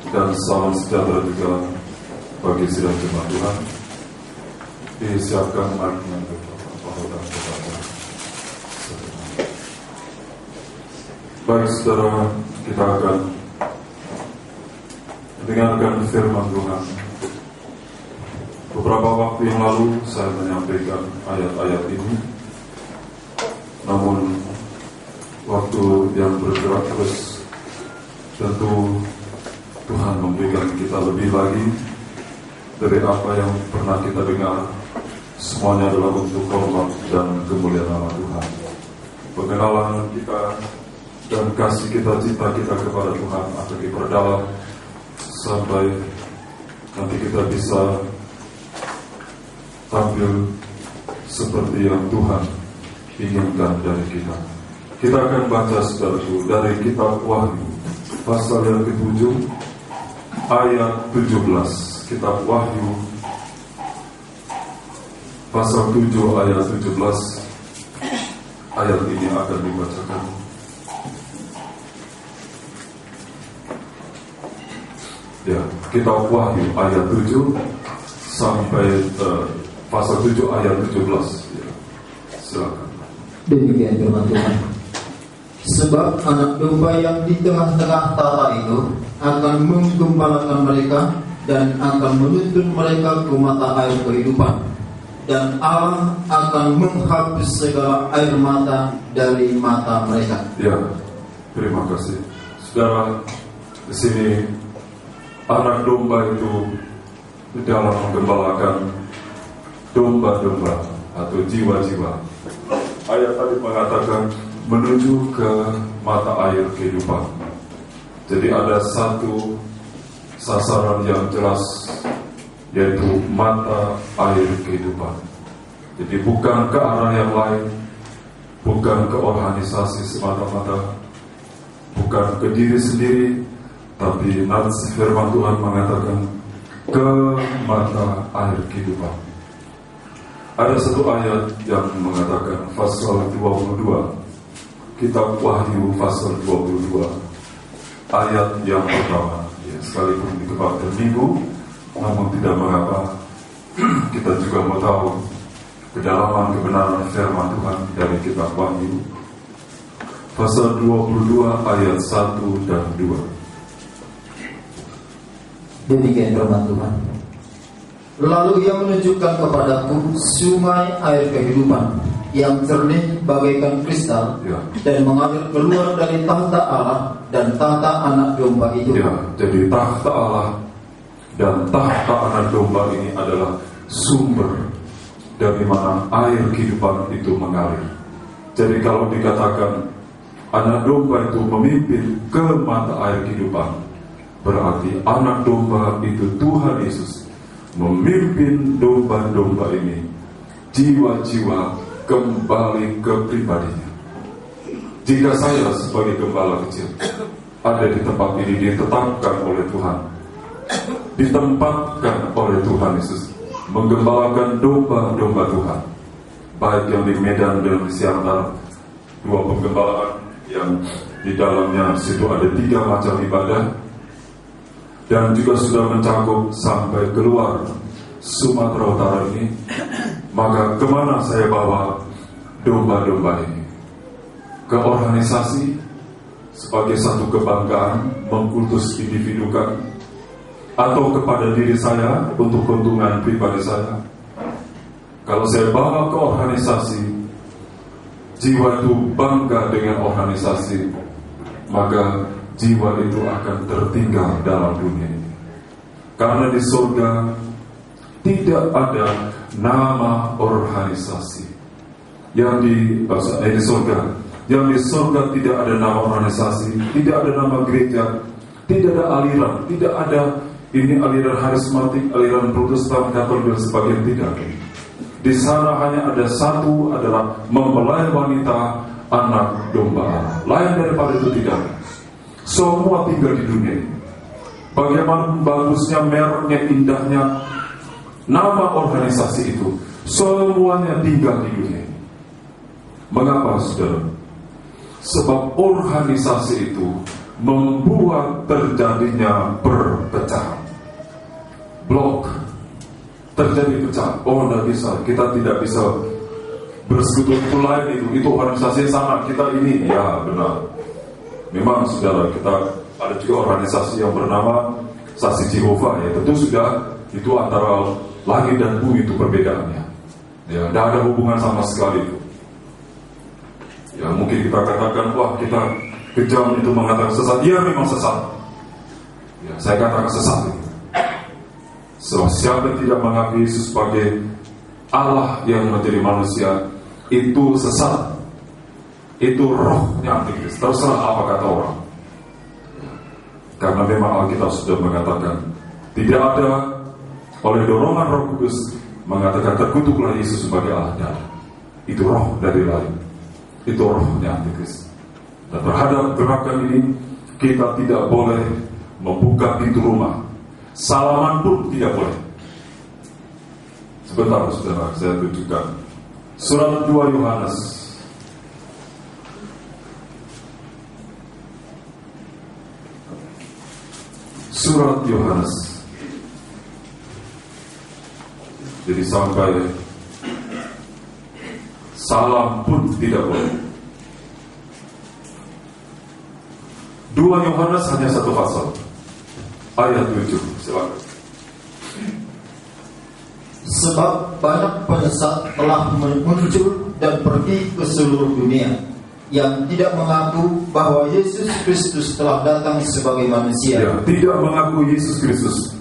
dan salam sejahtera juga bagi sidang jemaat Tuhan. Disiapkan mic-nya untuk Bapak dan Saudara. Baik saudara, kita akan mendengarkan firman Tuhan. Beberapa waktu yang lalu saya menyampaikan ayat-ayat ini, namun waktu yang bergerak terus, tentu Tuhan memberikan kita lebih lagi dari apa yang pernah kita dengar. Semuanya adalah untuk hormat dan kemuliaan nama Tuhan. Pengenalan kita dan kasih kita, cinta kita kepada Tuhan akan diperdalam sampai nanti kita bisa tampil seperti yang Tuhan inginkan dari kita. Kita akan baca saudaraku dari kitab Wahyu pasal yang ke-7 ayat 17. Kitab Wahyu pasal 7 ayat 17. Ayat ini akan dibacakan. Ya, kitab Wahyu ayat 7 sampai pasal 7 ayat 17. Ya, silakan. Demikian firman Tuhan. Sebab anak domba yang di tengah-tengah tata itu akan menggembalakan mereka dan akan menuntun mereka ke mata air kehidupan, dan Allah akan menghapus segala air mata dari mata mereka. Ya, terima kasih. Saudara, di sini anak domba itu di dalam menggembalakan domba-domba atau jiwa-jiwa. Ayat tadi mengatakan menuju ke mata air kehidupan. Jadi ada satu sasaran yang jelas, yaitu mata air kehidupan. Jadi bukan ke arah yang lain, bukan ke organisasi semata-mata, bukan ke diri sendiri, tapi nanti firman Tuhan mengatakan ke mata air kehidupan. Ada satu ayat yang mengatakan pasal 22, kitab Wahyu pasal 22, ayat yang pertama. Ya, sekalipun di kebaktian minggu, namun tidak mengapa, kita juga mau tahu kedalaman kebenaran firman Tuhan dari kitab Wahyu pasal 22 ayat 1 dan 2. Demikian firman Tuhan. Lalu ia menunjukkan kepadaku sungai air kehidupan yang jernih bagaikan kristal, Ya. dan mengalir keluar dari tahta Allah dan tahta anak domba itu. Ya, jadi tahta Allah dan tahta anak domba ini adalah sumber dari mana air kehidupan itu mengalir. Jadi kalau dikatakan anak domba itu memimpin ke mata air kehidupan, berarti anak domba itu Tuhan Yesus memimpin domba-domba ini, jiwa-jiwa kembali ke pribadinya. Jika saya sebagai gembala kecil ada di tempat ini, ditetapkan oleh Tuhan, ditempatkan oleh Tuhan Yesus menggembalakan domba-domba Tuhan, baik yang di Medan dan di Siantar, dua penggembalaan yang di dalamnya situ ada 3 macam ibadah, dan juga sudah mencakup sampai keluar Sumatera Utara ini. Maka kemana saya bawa domba-domba ini? Ke organisasi sebagai satu kebanggaan mengkultus individukan, atau kepada diri saya untuk keuntungan pribadi saya? Kalau saya bawa ke organisasi, jiwa itu bangga dengan organisasi, maka jiwa itu akan tertinggal dalam dunia ini. Karena di surga tidak ada nama organisasi. Di surga tidak ada nama organisasi, tidak ada nama gereja, tidak ada aliran, tidak ada ini aliran harismatik, aliran Protestan, Katolik dan sebagainya, tidak. Di sana hanya ada satu, adalah mempelai wanita anak domba Allah. Lain daripada itu tidak. Semua tinggal di dunia ini. Bagaimana bagusnya, mereknya, indahnya nama organisasi itu, semuanya tinggal di dunia ini. Mengapa, saudara? Sebab organisasi itu membuat terjadinya perpecahan. Blok, terjadi pecah. Oh, tidak bisa, kita tidak bisa bersekutu lain itu organisasi sama kita ini. Ya benar, memang saudara, kita ada juga organisasi yang bernama Saksi Jehovah, ya tentu sudah itu antara langit dan bumi itu perbedaannya. Ya, tidak ada hubungan sama sekali itu. Ya mungkin kita katakan, wah kita kejam itu mengatakan sesat. Iya memang sesat. Ya, saya katakan sesat itu. So, siapa yang tidak mengakui Yesus sebagai Allah yang menjadi manusia, itu sesat. Itu rohnya antikris. Terserah apa kata orang. Karena memang Alkitab sudah mengatakan tidak ada oleh dorongan Roh Kudus mengatakan terkutuklah Yesus sebagai Allah. Itu roh dari lain. Itu rohnya antikris. Dan terhadap gerakan ini kita tidak boleh membuka pintu rumah. Salaman pun tidak boleh. Sebentar saudara, saya tunjukkan surat 2 Yohanes. Surat Yohanes. Jadi sampai salam pun tidak boleh. 2 Yohanes hanya satu pasal, ayat 7. Silakan. Sebab banyak penyesat telah muncul dan pergi ke seluruh dunia, yang tidak mengaku bahwa Yesus Kristus telah datang sebagai manusia. Ya, tidak mengaku Yesus Kristus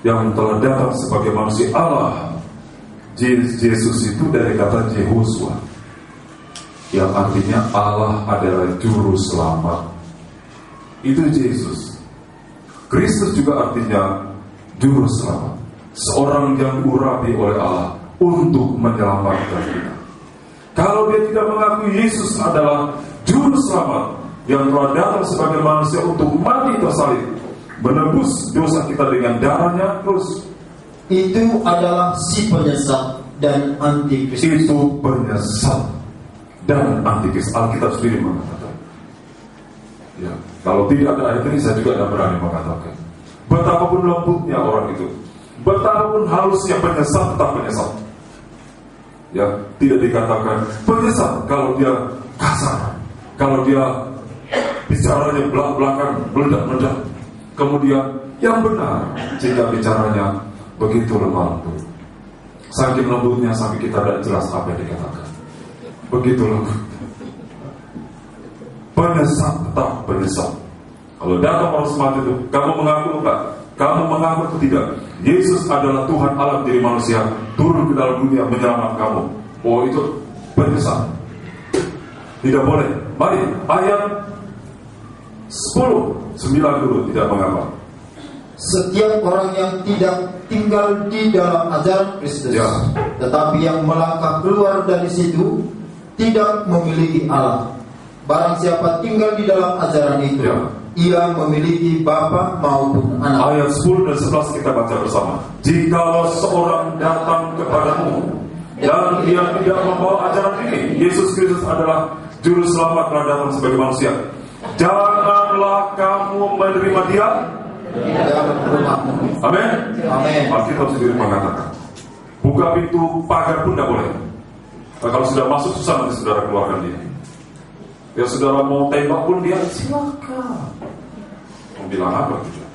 yang telah datang sebagai manusia Allah. Yesus itu dari kata Yehosua, yang artinya Allah adalah juru selamat. Itu Yesus. Kristus juga artinya juru selamat, seorang yang diurapi oleh Allah untuk menyelamatkan kita. Kalau dia tidak mengakui Yesus adalah juru selamat yang telah datang sebagai manusia untuk mati tersalib, menebus dosa kita dengan darahnya, terus itu adalah si penyesat dan antikristus. Itu penyesat dan antikristus. Alkitab sendiri mengatakan. Ya, kalau tidak ada ayat ini saya juga tidak berani mengatakan. Betapapun lembutnya orang itu, betapapun halusnya penyesat, tetap penyesat. Ya, tidak dikatakan penyesat kalau dia kasar, kalau dia bicaranya belak-belakan, meledak-meledak. Kemudian yang benar jika bicaranya begitu lemah lembut. Saking lembutnya sampai kita tidak jelas apa yang dikatakan. Begitu lembut. Penyesat, tetap penyesat. Kalau datang orang semacam itu, kamu mengaku enggak? Kamu mengaku atau tidak? Yesus adalah Tuhan Allah jadi manusia, turun ke dalam dunia menyelamatkan kamu. Oh, itu penyesat. Tidak boleh. Mari, ayat 10, 90 tidak mengapa. Setiap orang yang tidak tinggal di dalam ajaran Kristus, ya, tetapi yang melangkah keluar dari situ, tidak memiliki Allah. Barang siapa tinggal di dalam ajaran itu, ya, ia memiliki Bapa maupun Anak. Ayat 10 dan 11 kita baca bersama. Jikalau seorang datang kepadamu dan dia tidak membawa ajaran ini, Yesus Kristus adalah juru selamat telah datang sebagai manusia, janganlah kamu menerima dia. Amin. Amin. Alkitab sendiri mengatakan, buka pintu pagar pun tidak boleh. Nah, kalau sudah masuk susah nanti saudara keluarkan dia. Ya saudara mau tembak pun dia silakan. Mau bilang apa juga?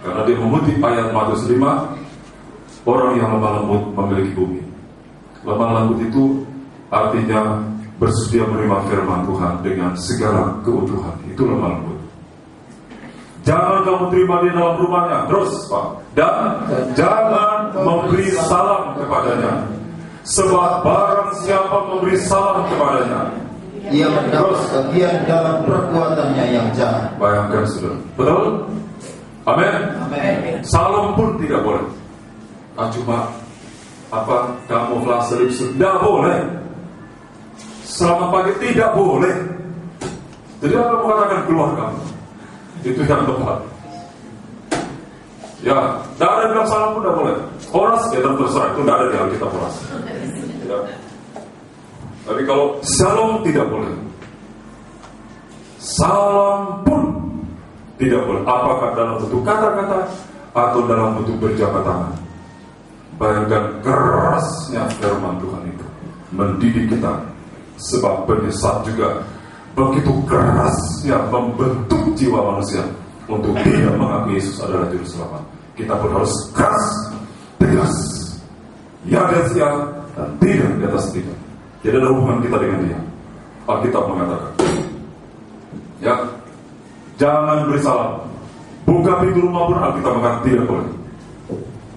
Karena dia mengutip ayat Matius 5, orang yang lemah lembut memiliki bumi. Lemah lembut itu artinya bersedia menerima firman Tuhan dengan segala keutuhan. Itu lemah lembut. Jangan kamu terima dia dalam rumahnya, terus Pak. Dan jangan memberi salam kepadanya, sebab barang siapa memberi salam kepadanya, ia mendapat bagian dalam perbuatannya yang jahat. Bayangkan saudara, betul? Amin. Amin. Salam pun tidak boleh. Cuma apa kamuflase lip tidak boleh. Selamat pagi tidak boleh. Jadi apa mengatakan keluar kamu? Itu yang tepat. Ya, tidak ada bilang salam pun tidak boleh. Horas ya terserah, itu tidak ada di Alkitab horas. Ya. Tapi kalau shalom tidak boleh. salam pun tidak boleh, apakah dalam bentuk kata-kata atau dalam bentuk berjabat tangan. Bayangkan kerasnya firman Tuhan itu mendidik kita, sebab penyesat juga begitu kerasnya membentuk jiwa manusia untuk tidak mengakui Yesus adalah juru selamat. Kita pun harus keras, tegas, ya di atas ya dan tidak di atas tidak. Tidak ada hubungan kita dengan dia. Alkitab mengatakan, ya, jangan beri salam, buka pintu rumah pun Alkitab mengatakan tidak boleh.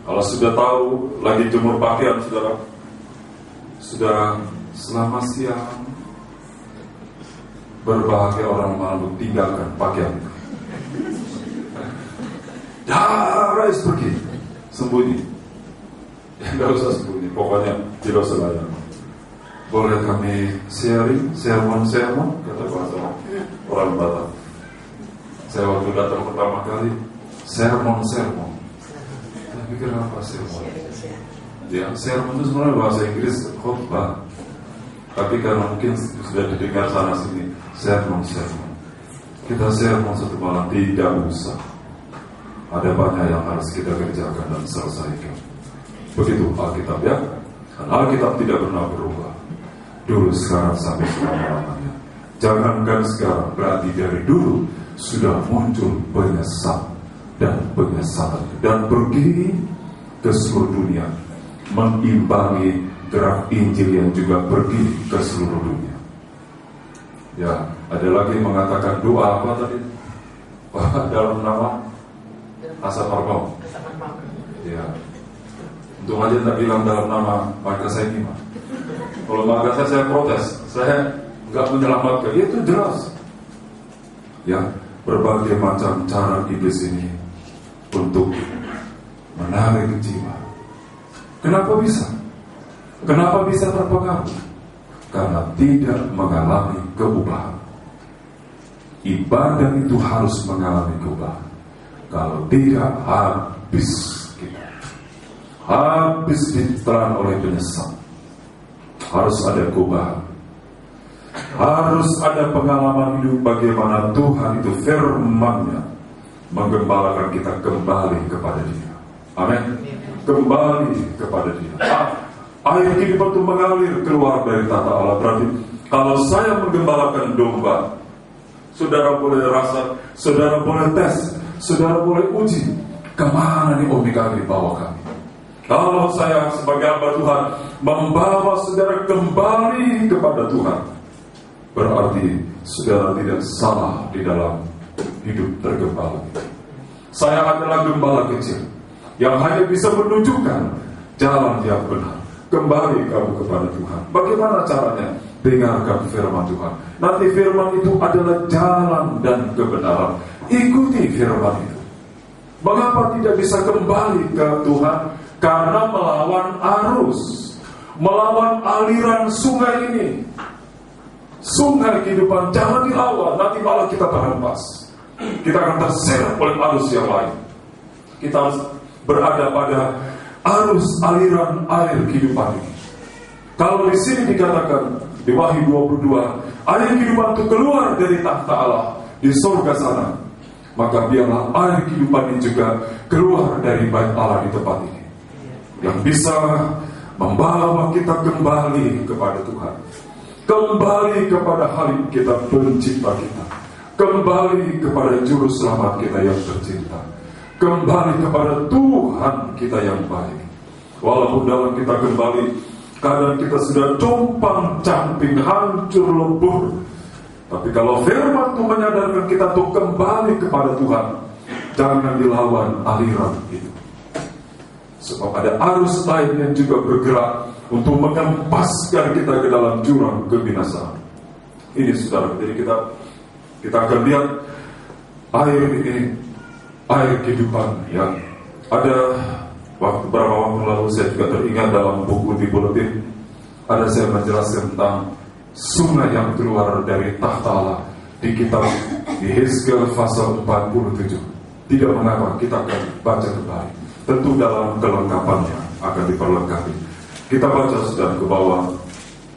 Kalau sudah tahu lagi jemur pakaian, saudara, sudah selamat siang, berbahagia orang malu, tinggalkan pakaian itu. Darah pergi, sembunyi. Ya, nggak usah sembunyi, pokoknya tidak usah layan. Boleh kami sharing, sermon, kata bahasa orang Batak. Saya waktu datang pertama kali, sermon. Saya pikir apa sermon? Ya, sermon itu sebenarnya bahasa Inggris khotbah. Tapi karena mungkin sudah didengar sana sini, sermon. Kita sermon satu malam, tidak usah. Ada banyak yang harus kita kerjakan dan selesaikan. Begitu Alkitab, ya. Dan Alkitab tidak pernah berubah. Dulu, sekarang, sampai selama-lamanya. Jangankan sekarang, berarti dari dulu sudah muncul penyesat dan penyesatan dan pergi ke seluruh dunia, mengimbangi gerak Injil yang juga pergi ke seluruh dunia. Ya, ada lagi mengatakan doa apa tadi? Dalam nama Asaparbau. Ya, untung aja tak bilang dalam nama marga saya ini, Pak. Kalau marga saya protes, saya nggak menyelamatkan. Itu jelas. Ya, berbagai macam cara iblis ini untuk menarik jiwa. Kenapa bisa? Kenapa bisa terpengaruh? Karena tidak mengalami perubahan. Ibadah itu harus mengalami perubahan. Kalau tidak, habis kita. Habis ditelan oleh penyesal. Harus ada perubahan. Harus ada pengalaman hidup bagaimana Tuhan itu firman-Nya menggembalakan kita kembali kepada Dia. Amin. Kembali kepada Dia. Air kehidupan itu mengalir keluar dari tata Allah. Berarti kalau saya menggembalakan domba, saudara boleh rasa, saudara boleh tes, saudara boleh uji, kemana nih Omega dibawa kami. Kalau saya sebagai hamba Tuhan membawa saudara kembali kepada Tuhan, berarti saudara tidak salah di dalam hidup tergembala. Saya adalah gembala kecil yang hanya bisa menunjukkan jalan yang benar. Kembali kamu kepada Tuhan. Bagaimana caranya? Dengarkan firman Tuhan. Nanti firman itu adalah jalan dan kebenaran. Ikuti firman itu. Mengapa tidak bisa kembali ke Tuhan? Karena melawan arus, melawan aliran sungai ini. Sungai kehidupan jangan dilawan, nanti malah kita terhempas. Kita akan terseret oleh arus yang lain. Kita harus berada pada arus aliran air kehidupan ini. Kalau di sini dikatakan di Wahyu 22, air kehidupan itu keluar dari takhta Allah di surga sana, maka biarlah air kehidupan ini juga keluar dari bait Allah di tempat ini, yang bisa membawa kita kembali kepada Tuhan, kembali kepada hari kita pencipta kita, kembali kepada juru selamat kita yang tercinta, kembali kepada Tuhan kita yang baik. Walaupun dalam kita kembali, kadang kita sudah tumpang camping, hancur lebur, tapi kalau firman itu menyadarkan kita untuk kembali kepada Tuhan, jangan dilawan aliran itu. Sebab ada arus lain yang juga bergerak untuk mengempaskan kita ke dalam jurang kebinasaan. Ini saudara, jadi kita akan lihat air ini, air kehidupan yang ada. Beberapa waktu lalu saya juga teringat dalam buku di buletin, ada saya menjelaskan tentang sungai yang keluar dari takhta Allah di kitab di Hezkel pasal 47. Tidak mengapa, kita akan baca kembali. Tentu dalam kelengkapannya akan diperlengkapi. Kita baca sudah ke bawah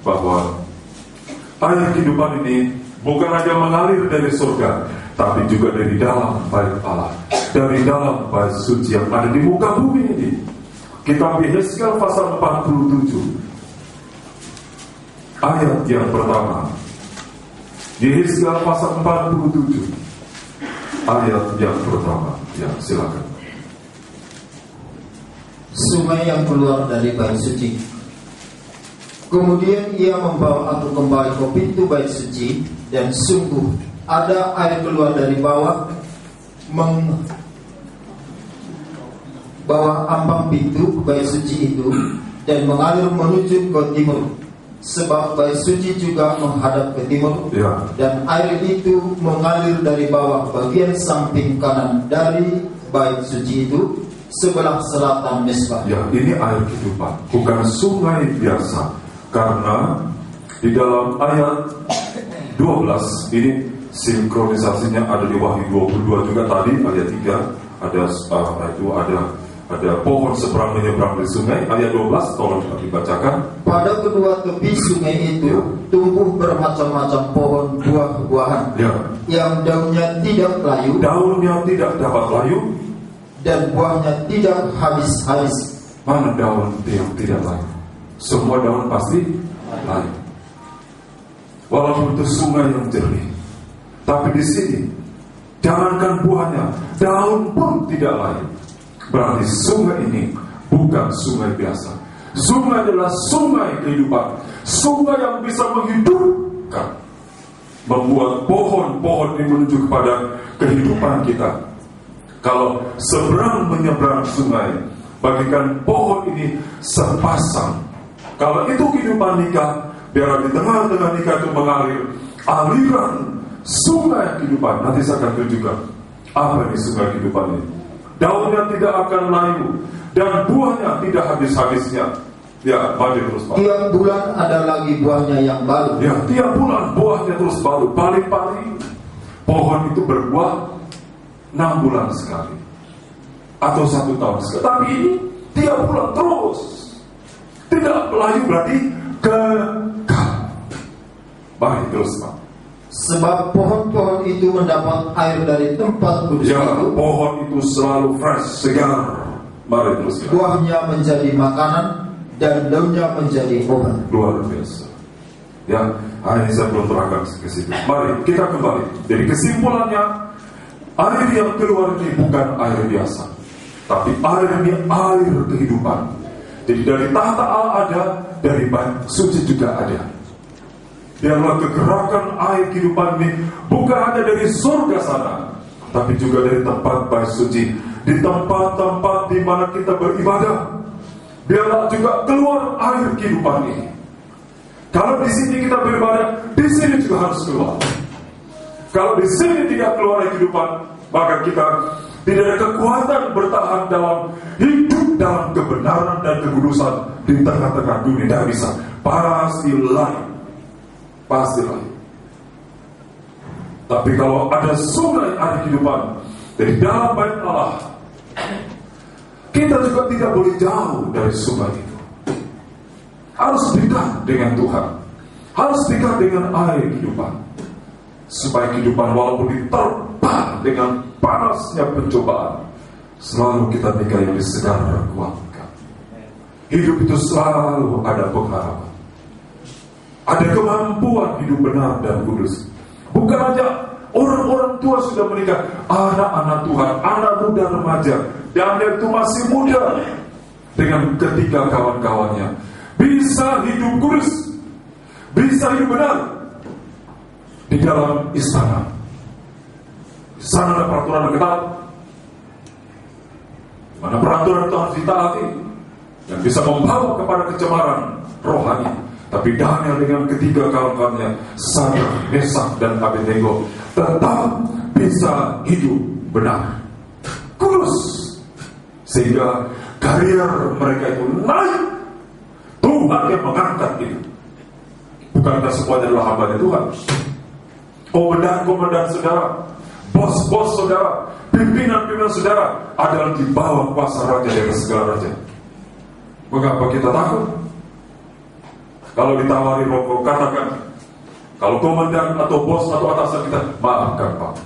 bahwa air kehidupan ini bukan hanya mengalir dari surga, tapi juga dari dalam bait Allah, dari dalam bait suci yang ada di muka bumi ini. Kitab Yehezkiel pasal 47 ayat yang pertama. Yehezkiel pasal 47 ayat yang pertama. Ya, silakan. Sungai yang keluar dari bait suci. Kemudian ia membawa aku kembali ke pintu bait suci, dan sungguh ada air keluar dari bawah ambang pintu bait suci itu, dan mengalir menuju ke timur, sebab bait suci juga menghadap ke timur. Ya. Dan air itu mengalir dari bawah bagian samping kanan dari bait suci itu, sebelah selatan mesbah. Ya, ini air kehidupan, bukan sungai biasa. Karena di dalam ayat 12 ini sinkronisasinya ada di Wahyu 22 juga tadi ayat 3 ada pohon seberang menyeberang di sungai. Ayat 12 tolong dibacakan. Pada kedua tepi sungai itu tumbuh bermacam-macam pohon buah-buahan, yang daunnya tidak layu, dapat layu, dan buahnya tidak habis-habis. Mana daun yang tidak layu? Semua daun pasti layu. Walaupun itu sungai yang jernih, tapi di sini jangankan buahnya, daun pun tidak layu. Berarti sungai ini bukan sungai biasa. Sungai adalah sungai kehidupan, sungai yang bisa menghidupkan, membuat pohon-pohon ini menuju kepada kehidupan kita. Kalau seberang menyeberang sungai, bagikan pohon ini sepasang. Kalau itu kehidupan nikah, biar di tengah-tengah nikah itu mengalir aliran sungai kehidupan. Nanti saya akan tunjukkan apa ini sungai kehidupan ini. Daunnya tidak akan layu dan buahnya tidak habis-habisnya. Ya, maju terus Pak. Tiap bulan ada lagi buahnya yang baru. Ya, tiap bulan buahnya terus baru. Paling-paling pohon itu berbuah 6 bulan sekali atau 1 tahun sekali. Tapi ini tiap bulan terus. Tidak layu berarti kekal. Baik, terus Pak. Sebab pohon-pohon itu mendapat air dari tempat kudus Ya, itu. pohon itu selalu fresh, segar. Mari terus. Buahnya menjadi makanan dan daunnya menjadi obat. Luar biasa. Ya, hari ini saya belum terangkan ke situ. Mari kita kembali. Jadi kesimpulannya, air yang keluar ini bukan air biasa, tapi air ini air kehidupan. Jadi dari tahta Allah ada, dari bait suci juga ada. Biarlah kegerakan air kehidupan ini bukan hanya dari surga sana, tapi juga dari tempat bait suci, di tempat-tempat di mana kita beribadah. Biarlah juga keluar air kehidupan ini. Kalau di sini kita beribadah, di sini juga harus keluar. Kalau di sini tidak keluar air kehidupan, maka kita tidak ada kekuatan bertahan dalam hidup dalam kebenaran dan kekudusan di tengah-tengah dunia. Tidak bisa. Pasti lain. Tapi kalau ada sungai air kehidupan dari dalam bait Allah, kita juga tidak boleh jauh dari sungai itu. Harus dekat dengan Tuhan, harus dekat dengan air kehidupan, supaya kehidupan walaupun diterpa dengan panasnya pencobaan, selalu kita tinggal yang disegar dan kuatkan. Hidup itu selalu ada pengharapan, ada kemampuan hidup benar dan kudus. Bukan hanya orang-orang tua sudah menikah, anak-anak Tuhan, anak muda remaja, dan yang itu masih muda, dengan ketiga kawan-kawannya bisa hidup kudus, bisa hidup benar di dalam istana. Di sana ada peraturan yang ketat, mana peraturan itu harus ditaati, yang bisa membawa kepada kecemaran rohani. Tapi Daniel dengan ketiga kawan-kawannya, Sadrak, Mesak, dan Abednego, tetap bisa hidup benar, kudus, sehingga karier mereka itu naik. Tuhan yang mengangkat itu. Bukankah semuanya adalah hamba Tuhan? Komandan-komandan saudara, bos-bos saudara, pimpinan-pimpinan saudara adalah di bawah kuasa raja dan segala raja. Mengapa kita takut? Kalau ditawari rokok, katakan, Kalau komandan atau bos atau atasan kita, maafkan Pak,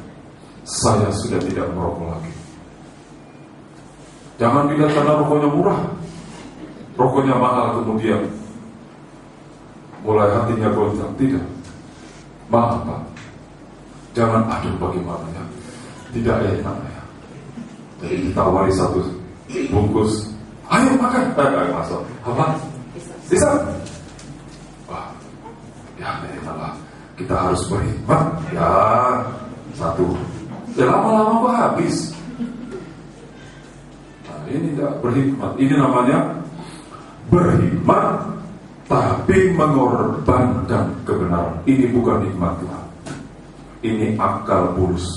saya sudah tidak merokok lagi. Jangan dilihat karena rokoknya murah, rokoknya mahal, kemudian mulai hatinya goncang. Tidak. Maaf Pak, jangan aduh bagaimana ya, tidak enak ya. Jadi ditawari satu bungkus, ayo makan, ayo masuk. Apa? Bisa? Wah, ya enak lah. Kita harus berhikmat. Ya, satu. Ya lama-lama kok habis. Nah, ini tidak berhikmat. Ini namanya berhikmat tapi mengorbankan kebenaran. Ini bukan hikmat Tuhan. Ini akal bulus.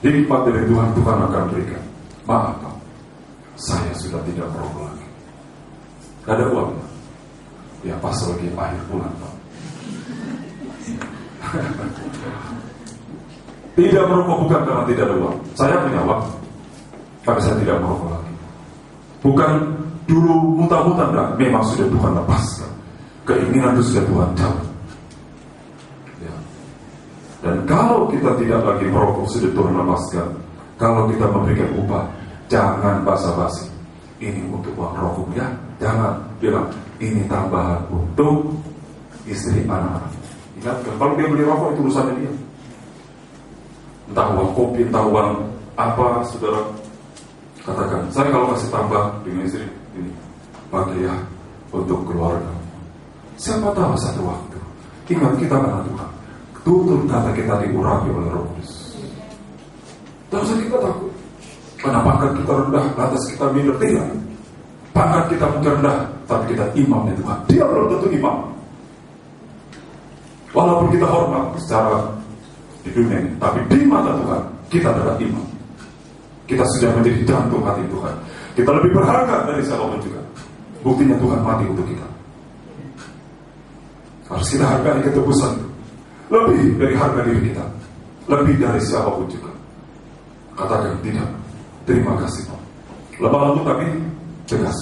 Hikmat dari Tuhan akan berikan. Maaf Pak, saya sudah tidak merokok lagi. Gak ada uang. Ya pas lagi akhir bulan Pak. Tidak merokok bukan karena tidak ada uang. Saya punya uang, tapi saya tidak merokok lagi. Bukan dulu muntah-muntah, enggak. Memang sudah Tuhan lepaskan. Keinginan itu sudah Tuhan cabut. Ya. Dan kalau kita tidak lagi merokok, sudah Tuhan lepaskan. Kalau kita memberikan upah, jangan basa-basi. Ini untuk uang rokok ya. Jangan bilang ini tambahan untuk istri anak-anak. Ingat, kalau dia beli rokok itu urusannya dia. Entah uang kopi, entah uang apa, saudara katakan, saya kalau kasih tambah dengan istri ini, pakai ya untuk keluarga. Siapa tahu satu waktu, ingat kita anak Tuhan, tutur kata kita diurapi oleh Roh Kudus. Tak usah kita takut, karena pangkat kita rendah, atas kita minder, tidak. Pangkat kita mungkin rendah, tapi kita imamnya Tuhan. Dia belum tentu imam. Walaupun kita hormat secara di dunia ini, tapi di mata Tuhan kita adalah imam. Kita sudah menjadi jantung hati Tuhan. Kita lebih berharga dari siapapun juga. Buktinya Tuhan mati untuk kita. Harus kita hargai ketebusan lebih dari harga diri kita, lebih dari siapapun juga. Katakan tidak. Terima kasih Pak. Lemah lembut tapi tegas.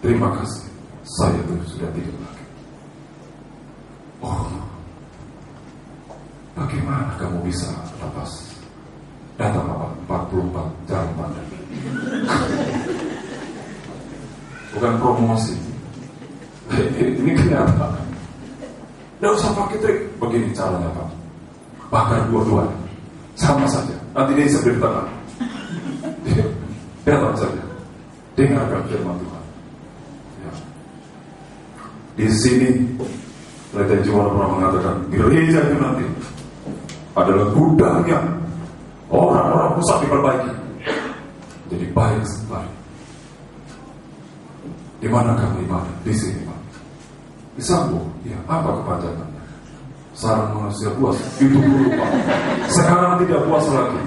Terima kasih. Saya itu sudah tidak lagi. Oh, bagaimana kamu bisa lepas? Datang Pak, 44 jalan pandang. Bukan promosi. Ini kenyataan. Tidak usah pakai trik. Begini caranya Pak. Bakar dua-duanya. Sama saja. Nanti dia bisa beri tangan. Datang saja. Dengarkan firman Tuhan. Ya. Di sini Pelita Juwana pernah mengatakan, gereja itu nanti adalah gudangnya orang-orang pusat diperbaiki. Jadi baik sekali. Di mana kamu ibadah? Di sini Pak. Di Sambo. Ya, apa kepanjangannya? Sarang manusia puas. Itu dulu Pak. Sekarang tidak puas lagi.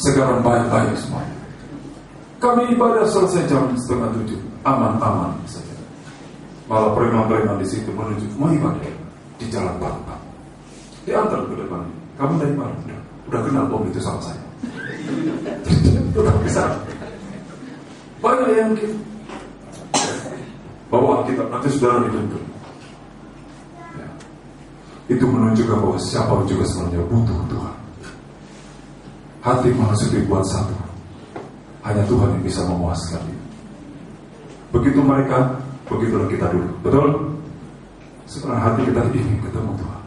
Sekarang baik-baik semuanya. Kami ibadah selesai jam 6:30. Aman-aman saja. Malah preman-preman di situ menuju ibadah di jalan Bangka. Diantar ke depan. Kamu dari mana? Udah kenal Om itu sama saya. Udah bisa. Banyak yang gitu. Bawa Alkitab nanti saudara dituntut. Ya. Itu menunjukkan bahwa siapa juga sebenarnya butuh Tuhan. Hati manusia dibuat satu. Hanya Tuhan yang bisa memuaskan dia. Begitu mereka, begitulah kita dulu. Betul? Sebenarnya hati kita ingin ketemu Tuhan,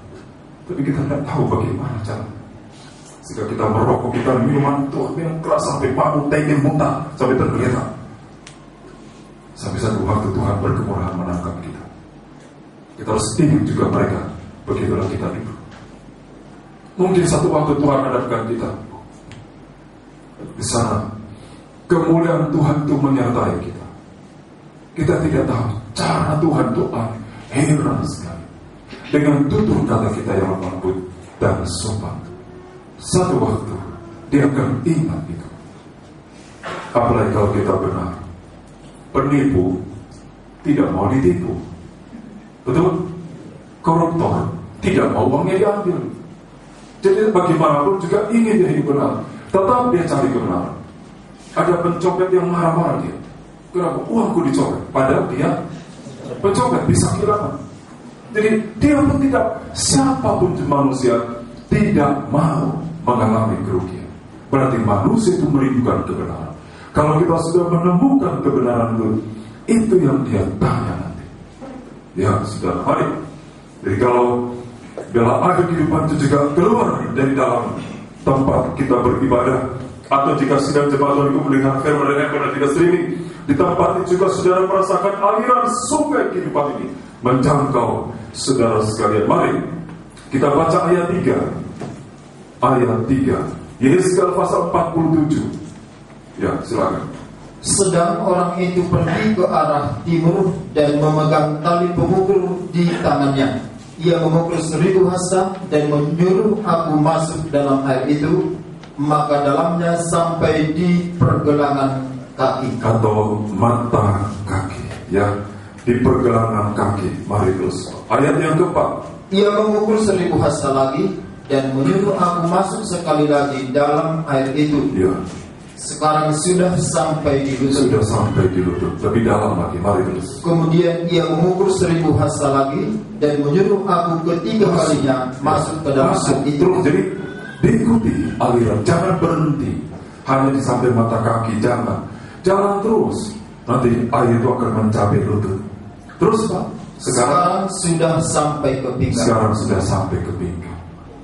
tapi kita tidak tahu bagaimana caranya. Jika kita merokok, kita minuman Tuhan yang keras sampai paru, pengen muntah, sampai tergeletak. Sampai satu waktu Tuhan berkemurahan menangkap kita. Kita harus ingin juga mereka. Begitulah kita dulu. Mungkin satu waktu Tuhan hadapkan kita. Di sana kemuliaan Tuhan itu menyertai kita. Kita tidak tahu cara Tuhan itu heran sekali. Dengan tutur kata kita yang lembut dan sopan, satu waktu dia akan ingat itu. Apalagi kalau kita benar. Penipu tidak mau ditipu. Betul? Koruptor tidak mau uangnya diambil. Jadi bagaimanapun juga ingin jadi benar, tetap dia cari kebenaran. Ada pencopet yang marah-marah dia. Kenapa? Uangku dicopet. Padahal dia pencopet, bisa kehilangan. Jadi dia pun tidak, siapapun manusia tidak mau mengalami kerugian. Berarti manusia itu merindukan kebenaran. Kalau kita sudah menemukan kebenaran itu yang dia tanya nanti. Ya sudah, mari. Jadi kalau dalam akhir kehidupan itu juga keluar dari dalam tempat kita beribadah, atau jika sidang jemaat Tuhan itu mendengar firman dan yang tidak streaming, di tempat itu juga saudara merasakan aliran sungai kehidupan ini menjangkau saudara sekalian. Mari kita baca ayat 3. Ayat 3 Yesaya pasal 47. Ya, silakan. Sedang orang itu pergi ke arah timur dan memegang tali pemukul di tangannya. Ia memukul 1000 hasta dan menyuruh aku masuk dalam air itu, maka dalamnya sampai di pergelangan kaki atau mata kaki, ya, di pergelangan kaki. Mari terus. Ayat yang keempat. Ia memukul 1000 hasta lagi dan menyuruh aku masuk sekali lagi dalam air itu. Ya. Sekarang sudah sampai di lutut. Sudah sampai di lutut. Lebih dalam lagi. Mari terus. Kemudian ia memukul 1000 hasta lagi dan menyuruh aku ketiga kalinya masuk ke dalam air itu. Jadi diikuti aliran, jangan berhenti hanya di samping mata kaki, jangan. Jalan terus. Nanti air itu akan mencapai lutut. Terus Pak. Sekarang sudah sampai ke pinggang. Sekarang sudah sampai ke pinggang.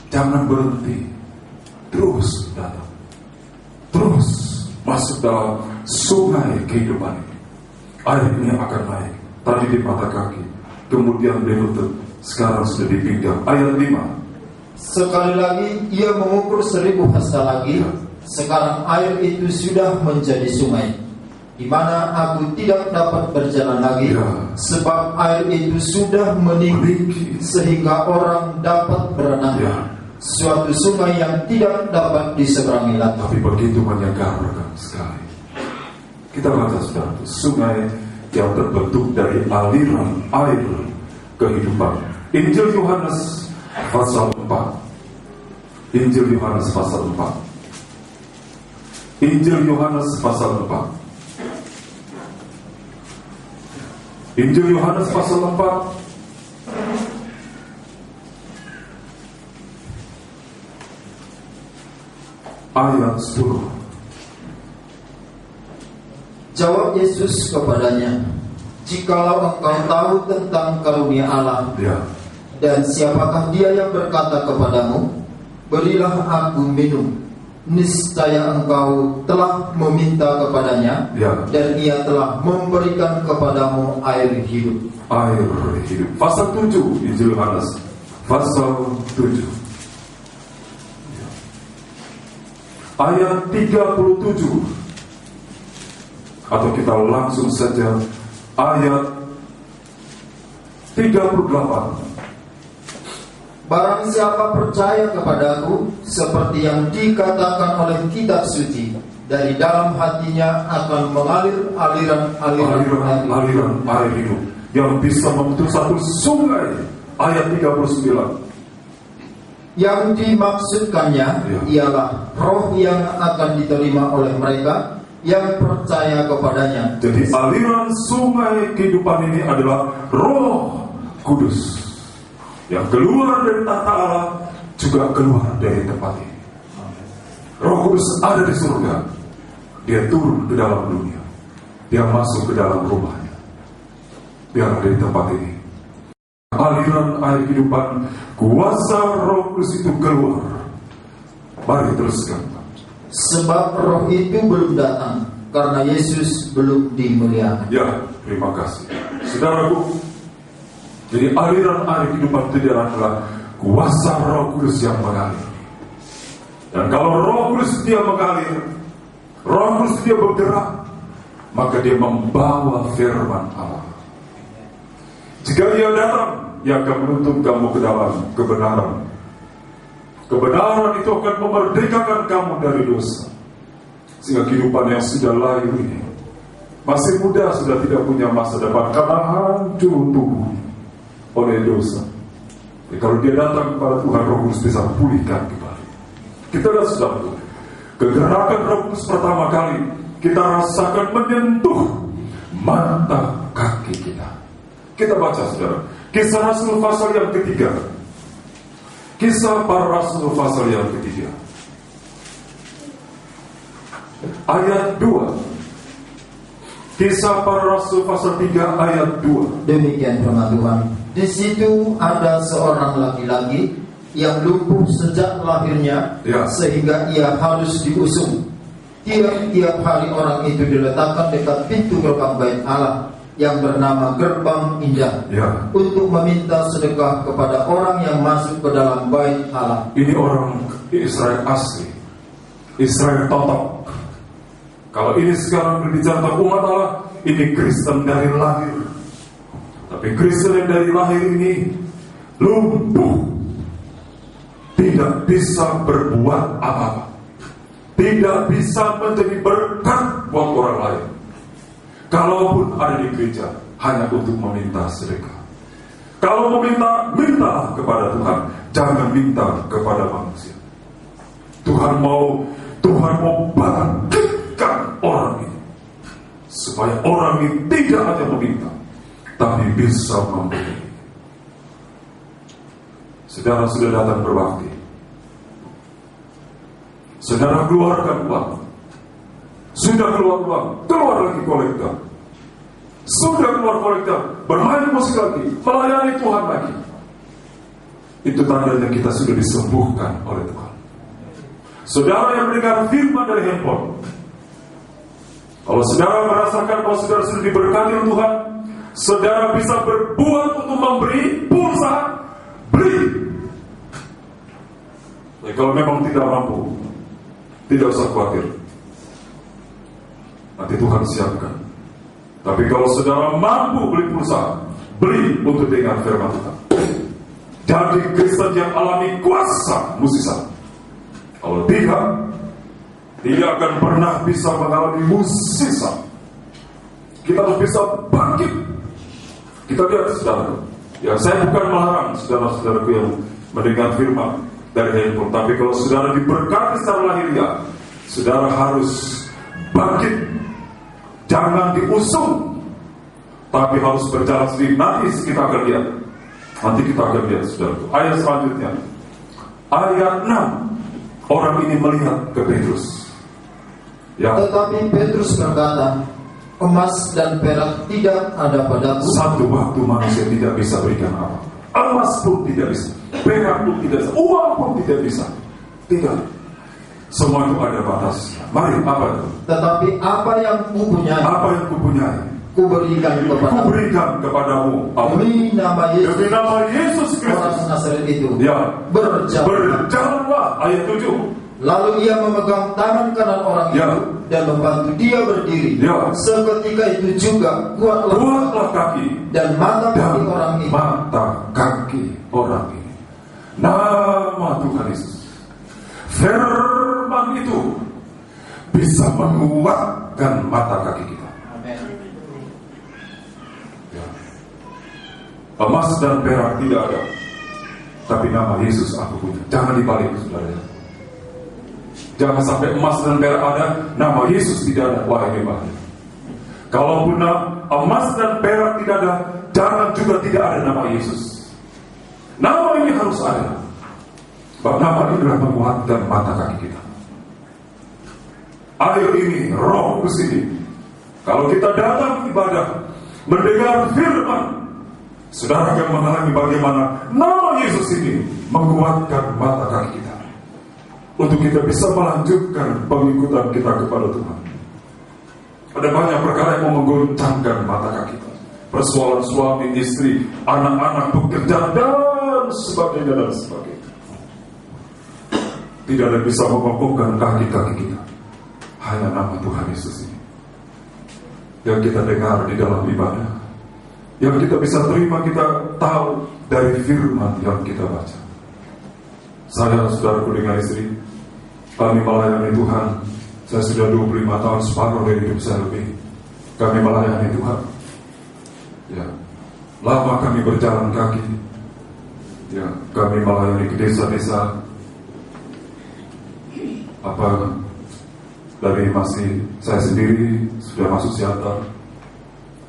Jangan berhenti. Terus datang. Terus masuk dalam sungai kehidupan ini. Air ini akan naik. Tadi di mata kaki, kemudian di lutut, sekarang sudah di pinggang. Ayat 5. Sekali lagi ia mengukur 1000 hasta lagi. Sekarang air itu sudah menjadi sungai, di mana aku tidak dapat berjalan lagi, sebab air itu sudah meninggi sehingga orang dapat berenang. Suatu sungai yang tidak dapat diseberangi lagi. Tapi begitu menyegarkan sekali. Kita baca saudara, sungai yang terbentuk dari aliran air kehidupan. Injil Yohanes pasal 4. Injil Yohanes pasal 4. Injil Yohanes pasal 4. Injil Yohanes pasal 4 ayat 10. Jawab Yesus kepadanya, jikalau engkau tahu tentang karunia Allah, dan siapakah dia yang berkata kepadamu, berilah aku minum, niscaya engkau telah meminta kepadanya, dan ia telah memberikan kepadamu air hidup. Air hidup. Pasal 7 Injil Yohanes pasal 7 ayat 37, atau kita langsung saja ayat 38. Barang siapa percaya kepadaku, seperti yang dikatakan oleh kitab suci, dari dalam hatinya akan mengalir aliran air hidup yang bisa membentuk satu sungai. Ayat 39. Yang dimaksudkannya ialah roh yang akan diterima oleh mereka yang percaya kepadanya. Jadi aliran sungai kehidupan ini adalah Roh Kudus yang keluar dari tata Allah, juga keluar dari tempat ini. Roh Kudus ada di surga. Dia turun ke dalam dunia. Dia masuk ke dalam rumahnya. Dia ada di tempat ini. Aliran air kehidupan, kuasa Roh Kudus itu keluar. Mari teruskan. Sebab roh itu belum datang, karena Yesus belum dimuliakan. Ya, terima kasih saudaraku. Jadi aliran air kehidupan itu adalah kuasa Roh Kudus yang mengalir. Dan kalau Roh Kudus dia mengalir, Roh Kudus dia bergerak, maka dia membawa firman Allah. Jika dia datang, dia akan menuntun kamu ke dalam kebenaran. Kebenaran itu akan memerdekakan kamu dari dosa. Sehingga kehidupan yang sudah lahir ini, masih muda, sudah tidak punya masa depan karena hancur tubuh oleh dosa. Jadi kalau dia datang kepada Tuhan, Roh Kudus bisa pulihkan kembali. Kita lihat sudah betul. Kegerakan Roh Kudus pertama kali kita rasakan menyentuh mata kaki kita. Kita baca saudara, Kisah Rasul pasal yang ketiga. Kisah para Rasul pasal yang ketiga. Ayat 2. Kisah para Rasul pasal 3 ayat 2. Demikian firman Tuhan. Di situ ada seorang laki-laki yang lumpuh sejak lahirnya, sehingga ia harus diusung. Tiap-tiap hari orang itu diletakkan dekat pintu gerbang bait Allah yang bernama Gerbang Indah, untuk meminta sedekah kepada orang yang masuk ke dalam bait Allah. Ini orang Israel asli, Israel totok. Kalau ini sekarang berbicara tentang umat Allah, ini Kristen dari lahir. Tapi Kristen yang dari lahir ini lumpuh, tidak bisa berbuat apa-apa, tidak bisa menjadi berkat buat orang lain. Kalaupun ada di gereja, hanya untuk meminta sedekah. Kalau meminta, minta kepada Tuhan, jangan minta kepada manusia. Tuhan mau bangkitkan orang ini, supaya orang ini tidak hanya meminta, tapi bisa memberi. Saudara sudah datang berbakti, saudara keluarkan uang, sudah keluar uang, keluar lagi kolektor, sudah keluar kolektor, bermain musik lagi, melayani Tuhan lagi. Itu tandanya kita sudah disembuhkan oleh Tuhan. Saudara yang mendengar firman dari handphone, kalau saudara merasakan bahwa saudara sudah diberkati oleh Tuhan, saudara bisa berbuat untuk memberi, berusaha beri. Jadi kalau memang tidak mampu, tidak usah khawatir, nanti Tuhan siapkan. Tapi kalau saudara mampu beli pulsa, beli untuk dengar firman Tuhan. Jadi Kristen yang alami kuasa mukjizat. Kalau tidak akan pernah bisa mengalami mukjizat. Kita harus bisa bangkit. Kita lihat saudara, ya saya bukan melarang saudara-saudaraku yang mendengar firman dari handphone, tapi kalau saudara diberkati secara lahiriah, saudara harus bangkit. Jangan diusung, tapi harus berjalan sendiri. Nanti kita akan lihat. Saudara. Ayat selanjutnya, ayat 6. Orang ini melihat ke Petrus. Tetapi Petrus berkata, emas dan perak tidak ada padaku. Satu waktu manusia tidak bisa berikan apa. Emas pun tidak bisa, perak pun tidak bisa, uang pun tidak bisa. Tidak. Semua itu ada batasnya. Mari, apa itu? Tetapi apa yang kupunyai, kuberikan kepadamu. Demi nama Yesus Kristus, orang Nazaret itu. Berjalanlah. Ayat 7. Lalu ia memegang tangan kanan orang itu dan membantu dia berdiri. Seketika itu juga kuatlah kaki dan mata kaki orang ini. Nama Tuhan Yesus. Firman itu bisa menguatkan mata kaki kita. Emas dan perak tidak ada, tapi nama Yesus aku punya. Jangan dibalik, saudara. Jangan sampai emas dan perak ada, nama Yesus tidak ada. Wah, ini bahaya. Kalaupun emas dan perak tidak ada, jangan juga tidak ada nama Yesus. Nama ini harus ada. Sebab nama ini adalah menguatkan mata kaki kita. Air ini, Roh Kudus ini, kalau kita datang ibadah, mendengar firman, saudara akan mengalami bagaimana nama Yesus ini menguatkan mata kaki kita, untuk kita bisa melanjutkan pengikutan kita kepada Tuhan. Ada banyak perkara yang mau menggoncangkan mata kaki kita. Persoalan suami, istri, anak-anak, pekerjaan, dan sebagainya. Tidak ada bisa mengokohkan kaki-kaki kita. Hanya nama Tuhan Yesus ini yang kita dengar di dalam ibadah, yang kita bisa terima, kita tahu dari firman yang kita baca. Saya, saudaraku dengan istri, kami melayani Tuhan. Saya sudah 25 tahun, separuh dari hidup saya lebih. Kami melayani Tuhan. Lama kami berjalan kaki. Kami melayani ke desa-desa. Dari masih saya sendiri sudah masuk siatar,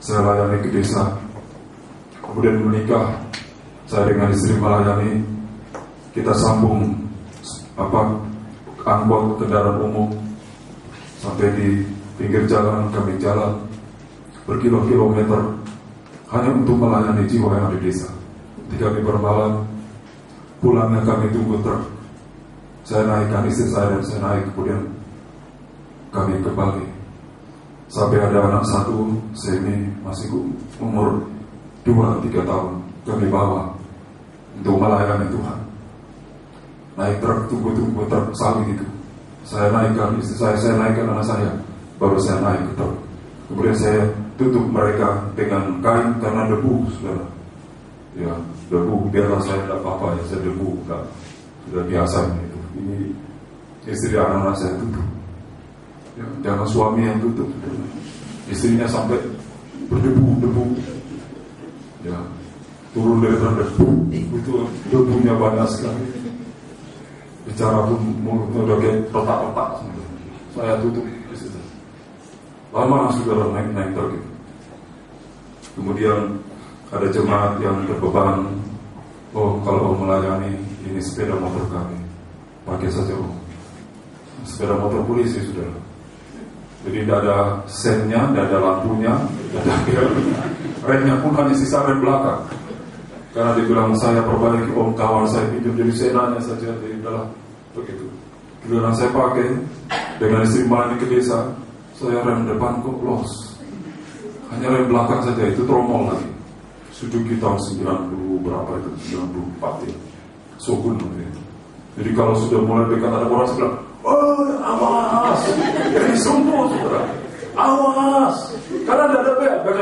saya layani ke desa, kemudian menikah Saya dengan istri melayani, kita sambung angkot kendaraan umum sampai di pinggir jalan, kami jalan berkilo-kilometer hanya untuk melayani jiwa yang ada di desa. Ketika kami bermalam, pulangnya kami tunggu truk. Saya naikkan istri saya dan saya naik, kemudian kami kembali. Sampai ada anak satu, saya ini masih umur 2-3 tahun, kami bawa untuk melayani Tuhan. Naik truk, tunggu truk sawit itu. Saya naikkan istri saya naikkan anak saya, baru saya naik ke truk. Kemudian saya tutup mereka dengan kain karena debu, saudara. Ya, debu, biarlah saya tidak apa-apa ya, saya debu, sudah biasa itu. Ini istri anak-anak saya tutup. Ya, jangan suami yang tutup, saudara. Istrinya sampai berdebu. Ya, turun dari debu, itu debunya banyak sekali. Bicara pun mulutnya udah kayak retak-retak. Saya tutup istri saya. Lama saudara naik truk gitu. Kemudian ada jemaat yang berbeban, kalau melayani ini sepeda motor kami, pakai saja sepeda motor polisi saudara. Jadi tidak ada sennya, tidak ada lampunya, tidak ada remnya pun hanya sisa rem belakang. Karena dibilang saya perbaiki kawan saya pinjam, jadi saya nanya saja, jadi adalah begitu. Kemudian saya pakai dengan istri melayani ke desa, saya rem depan kok los, hanya rem belakang saja, itu tromol lagi. Suzuki tahun 90 berapa itu, 94 ya, Shogun itu. Jadi kalau sudah mulai dekat ada orang bilang, awas, jadi sembuh saudara, awas, karena tidak ada bel,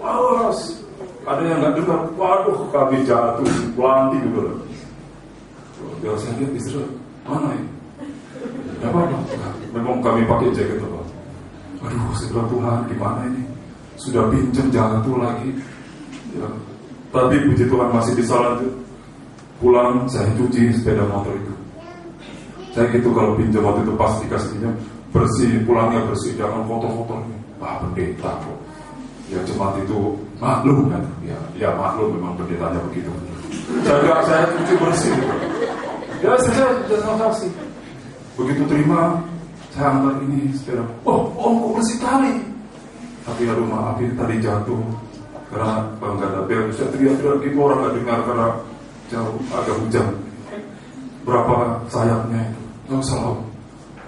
awas. Ada yang nggak dengar, waduh kami jatuh, pelanti gitu loh. Biar saya lihat istri, mana ini? Tidak apa-apa, memang kami pakai jaket apa? Aduh, saudara Tuhan, gimana ini? Sudah pinjam jatuh lagi. Ya. Tapi puji Tuhan masih bisa lanjut. Pulang saya cuci sepeda motor itu. Saya gitu kalau pinjam waktu itu pas dikasih pinjam, bersih, pulangnya bersih, jangan foto-foto. Wah, pendeta kok. Ya jemaat itu maklum kan? Ya maklum, memang pendetanya begitu. Saya cuci bersih. Ya saya terima kasih. Begitu terima, saya antar ini sepeda. Om kok bersih kali. Tapi aduh maaf ini tadi jatuh karena nggak ada bel. Saya teriak-teriak gitu, orang nggak dengar karena jauh agak hujan. Berapa sayapnya itu? Nggak usah om.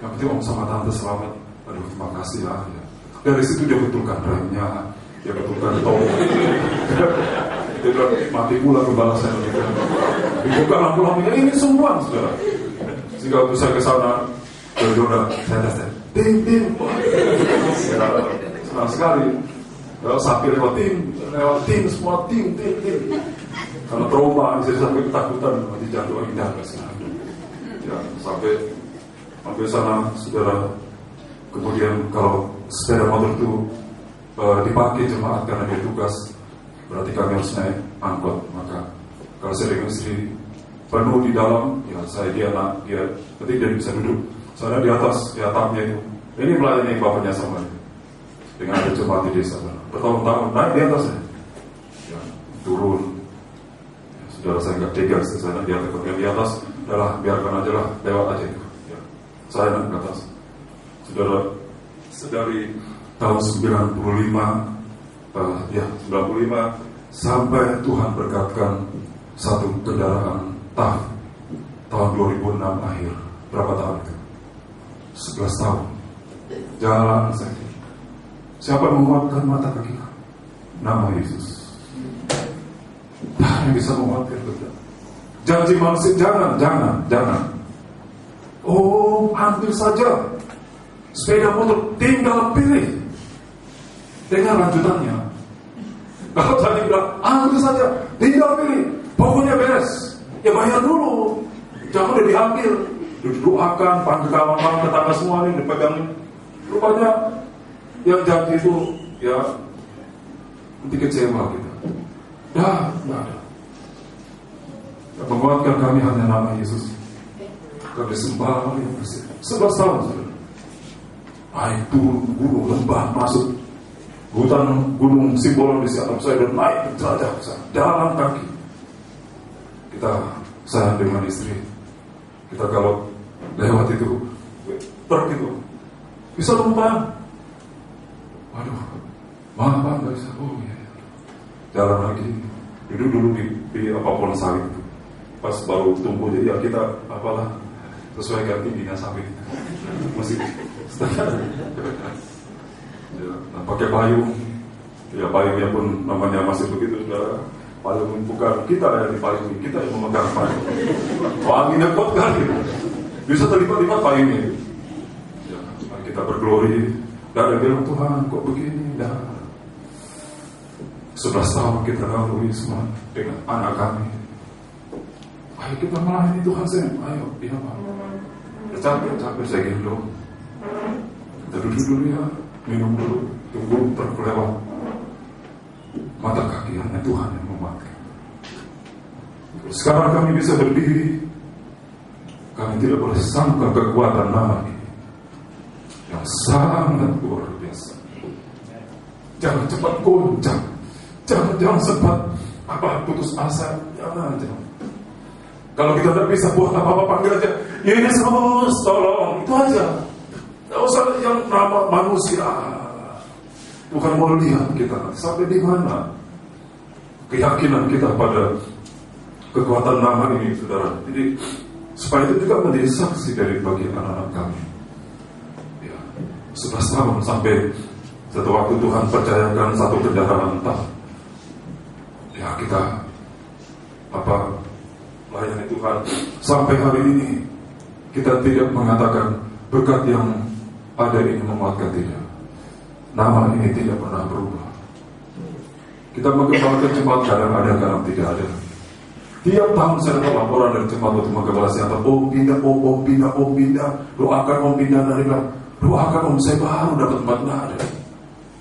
Yang penting om sama tante selamat. Aduh terima kasih lah. Ya. Dari situ dia betulkan remnya, dia betulkan tol. Dia bilang mati pula kebalasan gitu. Dibuka lampu-lampunya, ini semua saudara. Sehingga waktu saya ke sana, jodoh saya tes, tim. Senang sekali. Kalau sapi lewat tim, semua tim. Karena trauma, saya sampai ketakutan, nanti jatuh lagi ya, sampai sana, saudara. Kemudian kalau sepeda motor itu dipakai jemaat karena dia tugas, berarti kami harus naik angkot. Maka kalau saya dengan istri penuh di dalam, ya saya dia ketika dia bisa duduk, saya di atas, di atapnya itu. Ini melayani bapaknya sama dia. Dengan ada jemaat di desa, bertahun-tahun naik di atasnya, ya, turun. Ya, saudara saya nggak tega, saya di atas, adalah biarkan aja lah, lewat aja itu. Ya, saya naik ke atas. Saudara, sedari tahun 95 sampai Tuhan berkatkan satu kendaraan tahun 2006 akhir. Berapa tahun itu? 11 tahun jalan saja. Siapa yang menguatkan mata kaki? Nama Yesus. Yang bisa menguatkan kita. Janji manusia, jangan. Ambil saja sepeda motor, tinggal pilih. Dengan lanjutannya. Kalau tadi bilang, ambil saja, tinggal pilih. Pokoknya beres. Ya bayar dulu. Jangan udah diambil. Didoakan, panggil kawan-kawan, tetangga semua ini dipegangin. Rupanya yang janji itu ya nanti kecewa kita. Nggak ada. Yang menguatkan kami hanya nama Yesus. Kami sembah yang bersih. 11 tahun sudah. Naik turun gunung, lembah, masuk. hutan gunung Simbolon di Siatam, saya sudah naik jelajah ke sana, jalan kaki. Saya dengan istri, kita kalau lewat itu, truk itu, bisa numpang. Waduh, maaf Pak, nggak bisa. Oh iya, jalan lagi. Duduk dulu di apapun sawit itu. Pas baru tumbuh, jadi ya kita apalah sesuaikan tingginya sawit. Masih setengah. Ya, nah, pakai payung. Ya payungnya pun namanya masih begitu, saudara. Payung bukan kita yang dipayungi, kita yang memegang payung. Anginnya kuat kali, bisa terlibat-libat payungnya. Ya, kita berglori, dan ada bilang Tuhan kok begini, dah 11 tahun kita lalui semua dengan anak kami. Ayo kita melayani Tuhan Sam, ayo, iya Pak. Capek saya gendong. Kita duduk dulu ya, minum dulu, tunggu terlewat. Mata kaki hanya Tuhan yang menguatkan. Sekarang kami bisa berdiri. Kami tidak boleh sangka kekuatan nama ini yang sangat luar biasa. Jangan cepat goncang, jangan sempat putus asa, jangan. Kalau kita tidak bisa buat apa-apa, panggil aja Yesus, tolong, itu aja. Tidak usah yang nama manusia. Bukan mau lihat kita sampai di mana keyakinan kita pada kekuatan nama ini, saudara. Jadi supaya itu juga menjadi saksi dari bagi anak-anak kami. Ya, 11 tahun sampai satu waktu Tuhan percayakan satu kendaraan entah. Ya kita layani Tuhan sampai hari ini kita tidak mengatakan berkat yang ada ini menguatkan, tidak. Nama ini tidak pernah berubah. Kita mengembangkan jemaat kadang ada, kadang tidak ada. Tiap tahun saya dapat laporan dari jemaat untuk mengembala siapa. Om pindah. Doakan Om pindah dari lah. Doakan Om saya baru dapat tempat ada.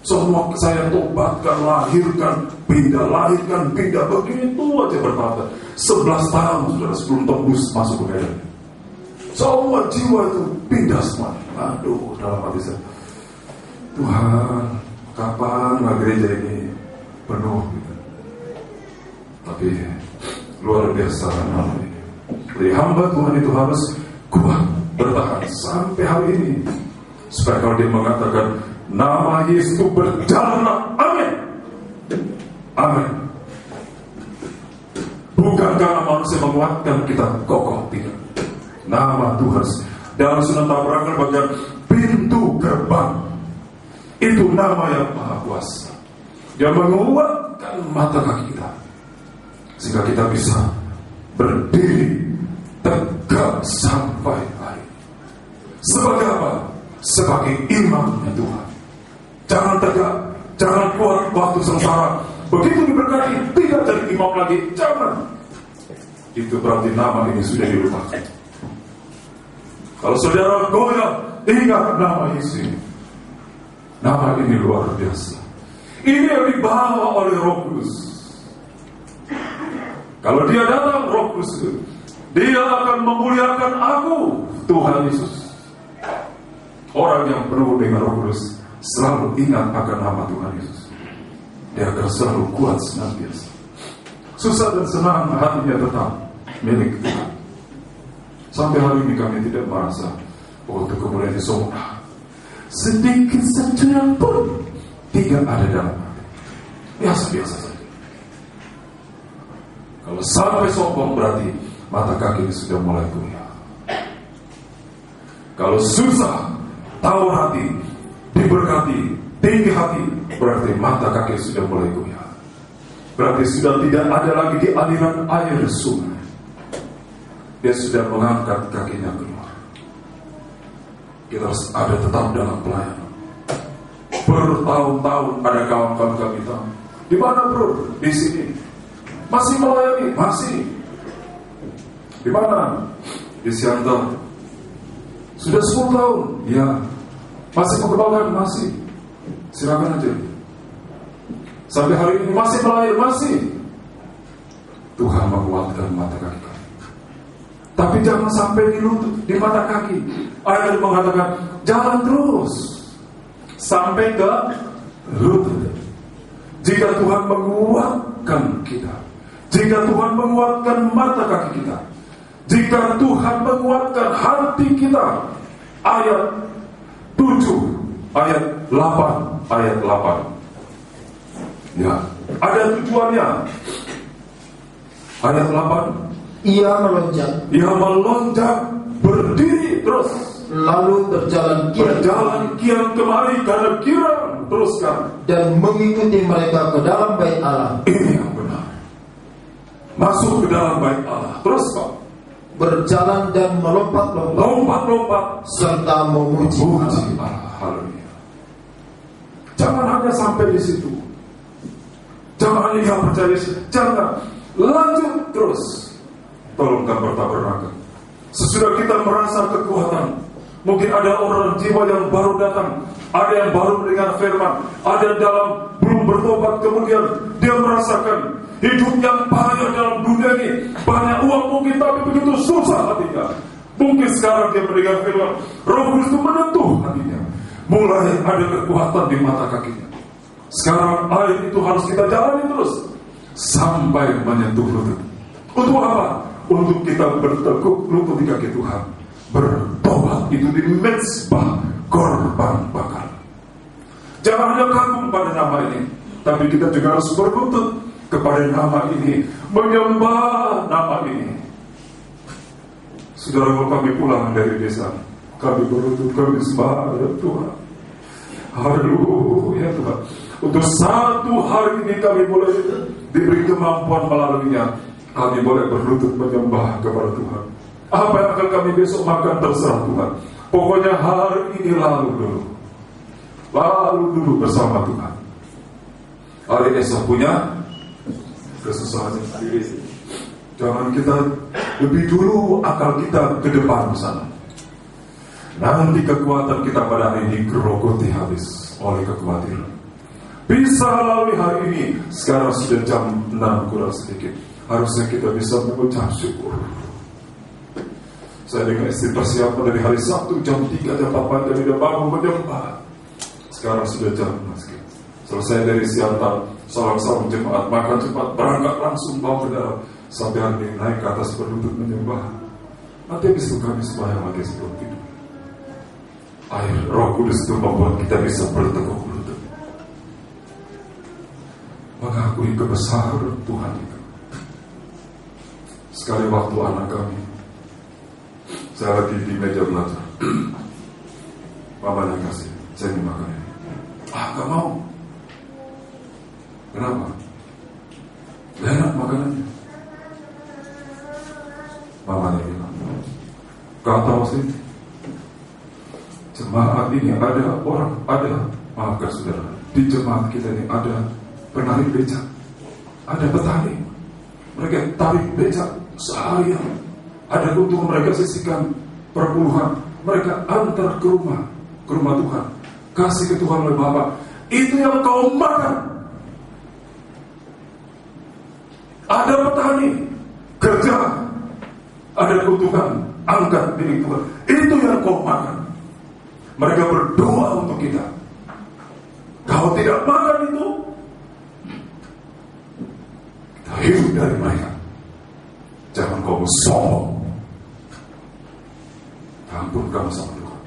Semua saya tobatkan, lahirkan, pindah. Begitu aja bertahun. 11 tahun sudah sebelum tembus masuk ke Medan. Semua jiwa itu pindah semua. Aduh, dalam hati saya, Tuhan, kapan gereja ini penuh gitu. Tapi luar biasa namanya. Jadi hamba Tuhan itu harus kuat bertahan sampai hari ini. Supaya kalau dia mengatakan nama Yesus itu berjalanlah, amin. Amin. Bukan karena manusia menguatkan kita kokoh, tidak. Nama Tuhan dalam Sunan Taberangkan bagian pintu gerbang, itu nama yang maha kuasa. Dia menguatkan mata kaki kita sehingga kita bisa berdiri tegak sampai hari. Sebagai apa? Sebagai imamnya Tuhan. Jangan tegak, jangan keluar waktu sengsara. Begitu diberkati tidak jadi imam lagi, jangan. Itu berarti nama ini sudah dilupakan. Kalau saudara goyah, ingat nama Yesus. Nama ini luar biasa. Ini yang dibawa oleh Roh Kudus. Kalau dia datang, Roh Kudus itu, dia akan memuliakan aku, Tuhan Yesus. Orang yang penuh dengan Roh Kudus selalu ingat akan nama Tuhan Yesus. Dia akan selalu kuat senantiasa. Susah dan senang hatinya tetap milik Tuhan. Sampai hari ini kami tidak merasa bahwa itu kemudian disombong. Sedikit secuil pun tidak ada dalam hati. Biasa-biasa saja. Kalau sampai sombong berarti mata kaki sudah mulai goyah. Kalau susah, tahu hati, diberkati, tinggi hati, berarti mata kaki sudah mulai goyah. Berarti sudah tidak ada lagi di aliran air sungai. Dia sudah mengangkat kakinya keluar. Kita harus ada tetap dalam pelayanan. Bertahun-tahun ada kawan-kawan kami tahu. Di mana bro? Di sini. Masih melayani? Masih. Di mana? Di Siantar. Sudah 10 tahun. Ya. Masih menggembalakan? Masih. Silakan aja. Sampai hari ini masih melayani? Masih. Tuhan menguatkan mata kaki kami. Tapi jangan sampai dilutut di mata kaki. Ayat mengatakan jalan terus sampai ke lutut, jika Tuhan menguatkan kita, jika Tuhan menguatkan mata kaki kita, jika Tuhan menguatkan hati kita. Ayat 7, ayat 8. Ya, ada tujuannya. Ayat 8. Ia melonjak berdiri terus, lalu berjalan kian kemari karena kirang teruskan, dan mengikuti mereka ke dalam bait Allah. Ini yang benar. Masuk ke dalam bait Allah. Terus Pak, berjalan dan melompat-lompat serta memuji Allah. Haleluya. Jangan hanya sampai di situ. Jangan hanya yang percaya, jangan lanjut terus. Tolong kan bertabernakel. Sesudah kita merasa kekuatan, mungkin ada orang jiwa yang baru datang, ada yang baru mendengar firman, ada yang belum bertobat, kemudian dia merasakan hidup yang bahaya dalam dunia ini, banyak uang mungkin tapi begitu susah hatinya. Mungkin sekarang dia mendengar firman, Roh Kudus itu menyentuh hatinya, mulai ada kekuatan di mata kakinya. Sekarang air itu harus kita jalani terus sampai menyentuh lutut. Untuk apa? Untuk kita bertekuk lutut di kaki Tuhan, bertobat itu di mezbah korban bakar. Jangan hanya kagum pada nama ini, tapi kita juga harus berlutut kepada nama ini, menyembah nama ini. Saudara, kalau kami pulang dari desa, kami berlutut, kami sembah ya Tuhan. Haleluya Tuhan. Untuk satu hari ini kami boleh diberi kemampuan melaluinya. Kami boleh berlutut menyembah kepada Tuhan. Apa yang akan kami besok makan terserah Tuhan. Pokoknya hari ini lalu dulu bersama Tuhan. Hari esok punya kesusahan sendiri. Jangan kita lebih dulu akal kita ke depan sana. Nanti kekuatan kita pada hari ini gerogoti habis oleh kekhawatiran. Bisa lalui hari ini. Sekarang sudah jam 6 kurang sedikit. Harusnya kita bisa mengucap syukur. Saya dengan istri persiapan dari hari Sabtu jam 3 jam 4 dan tidak bangun menyembah. Sekarang sudah jam 6. Selesai dari siantar, salam jemaat, makan cepat, berangkat langsung bawa ke dalam. Sampai hari ini naik ke atas berlutut menyembah. Nanti habis itu kami sembahyang lagi sebelum tidur. Air Roh Kudus itu membuat kita bisa bertekuk lutut, mengakui kebesaran Tuhan itu. Sekali waktu anak kami, saya lagi di meja belajar, mamanya kasih, saya ini makan ini. Gak mau. Kenapa? Gak enak makanannya. Mamanya bilang, kau tahu sih, jemaat ini maafkan saudara, di jemaat kita ini ada penarik becak, ada petani, mereka tarik becak seharian, ada untuk mereka sisihkan perpuluhan, mereka antar ke rumah Tuhan, kasih ke Tuhan oleh Bapa. Itu yang kau makan. Ada petani kerja, ada kebutuhan, angkat milik Tuhan, itu yang kau makan. Mereka berdoa untuk kita. Kau tidak makan itu, kita hidup dari mereka. Jangan kau sombong. Ampun kamu sama Tuhan.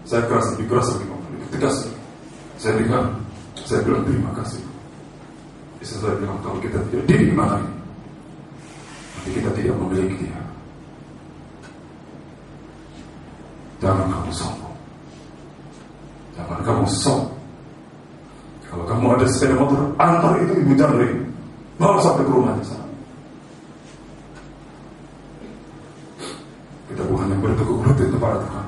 Saya lebih keras lagi, lebih tegas. Saya bilang terima kasih. Bisa saya bilang kalau kita tidak dinikmati, nanti kita tidak memiliki dia. Jangan kamu sombong. Jangan kamu sombong. Kalau kamu ada sepeda motor, antar itu ibu jandri, bawa sampai ke rumahnya sana. Kita bukan yang bertekuk lutut kepada Tuhan,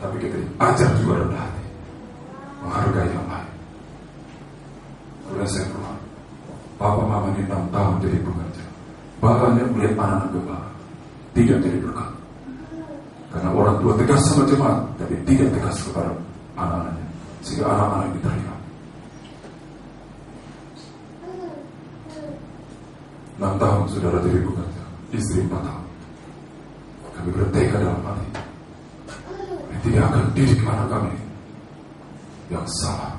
tapi kita ajar juga rendah hati, menghargai yang lain. Kemudian saya keluar. Papa mama ini 6 tahun jadi pengajar. Bahkan yang melihat anak-anak gembala tidak jadi berkat. Karena orang tua tegas sama jemaat, tapi tidak tegas kepada anak-anaknya, sehingga anak-anak ini terikat. 6 tahun saudara jadi pengajar, istri 4 tahun. Kami bertekad dalam hati, kami tidak akan didik anak kami yang salah.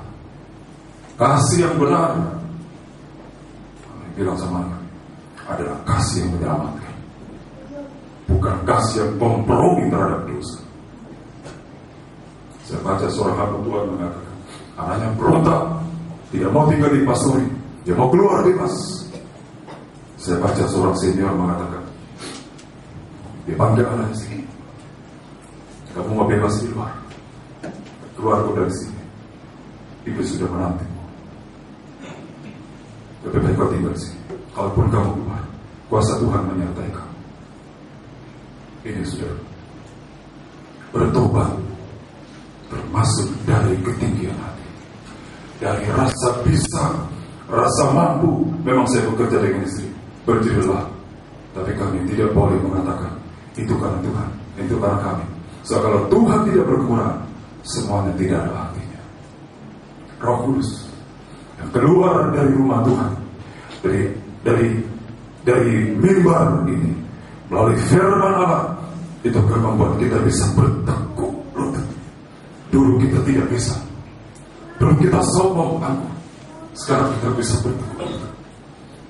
Kasih yang benar, bilang sama anak, adalah kasih yang menyelamatkan, bukan kasih yang kompromi terhadap dosa. Saya baca surah hamba Tuhan mengatakan, anaknya berontak, tidak mau tinggal di pastori, dia mau keluar bebas. Saya baca seorang senior mengatakan, dipanggil anaknya sini, kamu mau bebas di luar, keluar kau dari sini, ibu sudah menantimu. Lebih baik kau tinggal di sini. Kalaupun kamu keluar, kuasa Tuhan menyertai kamu. Ini sudah bertobat, termasuk dari ketinggian hati, dari rasa bisa, rasa mampu. Memang saya bekerja dengan istri, berjerilah, tapi kami tidak boleh mengatakan itu karena Tuhan, itu karena kami. So kalau Tuhan tidak berkurang, semuanya tidak ada artinya. Roh Kudus yang keluar dari rumah Tuhan, dari mimbar ini, melalui firman Allah, itu akan membuat kita bisa bertekuk lutut. Dulu kita tidak bisa, dulu kita sombong angkuh. Sekarang kita bisa bertekuk lutut.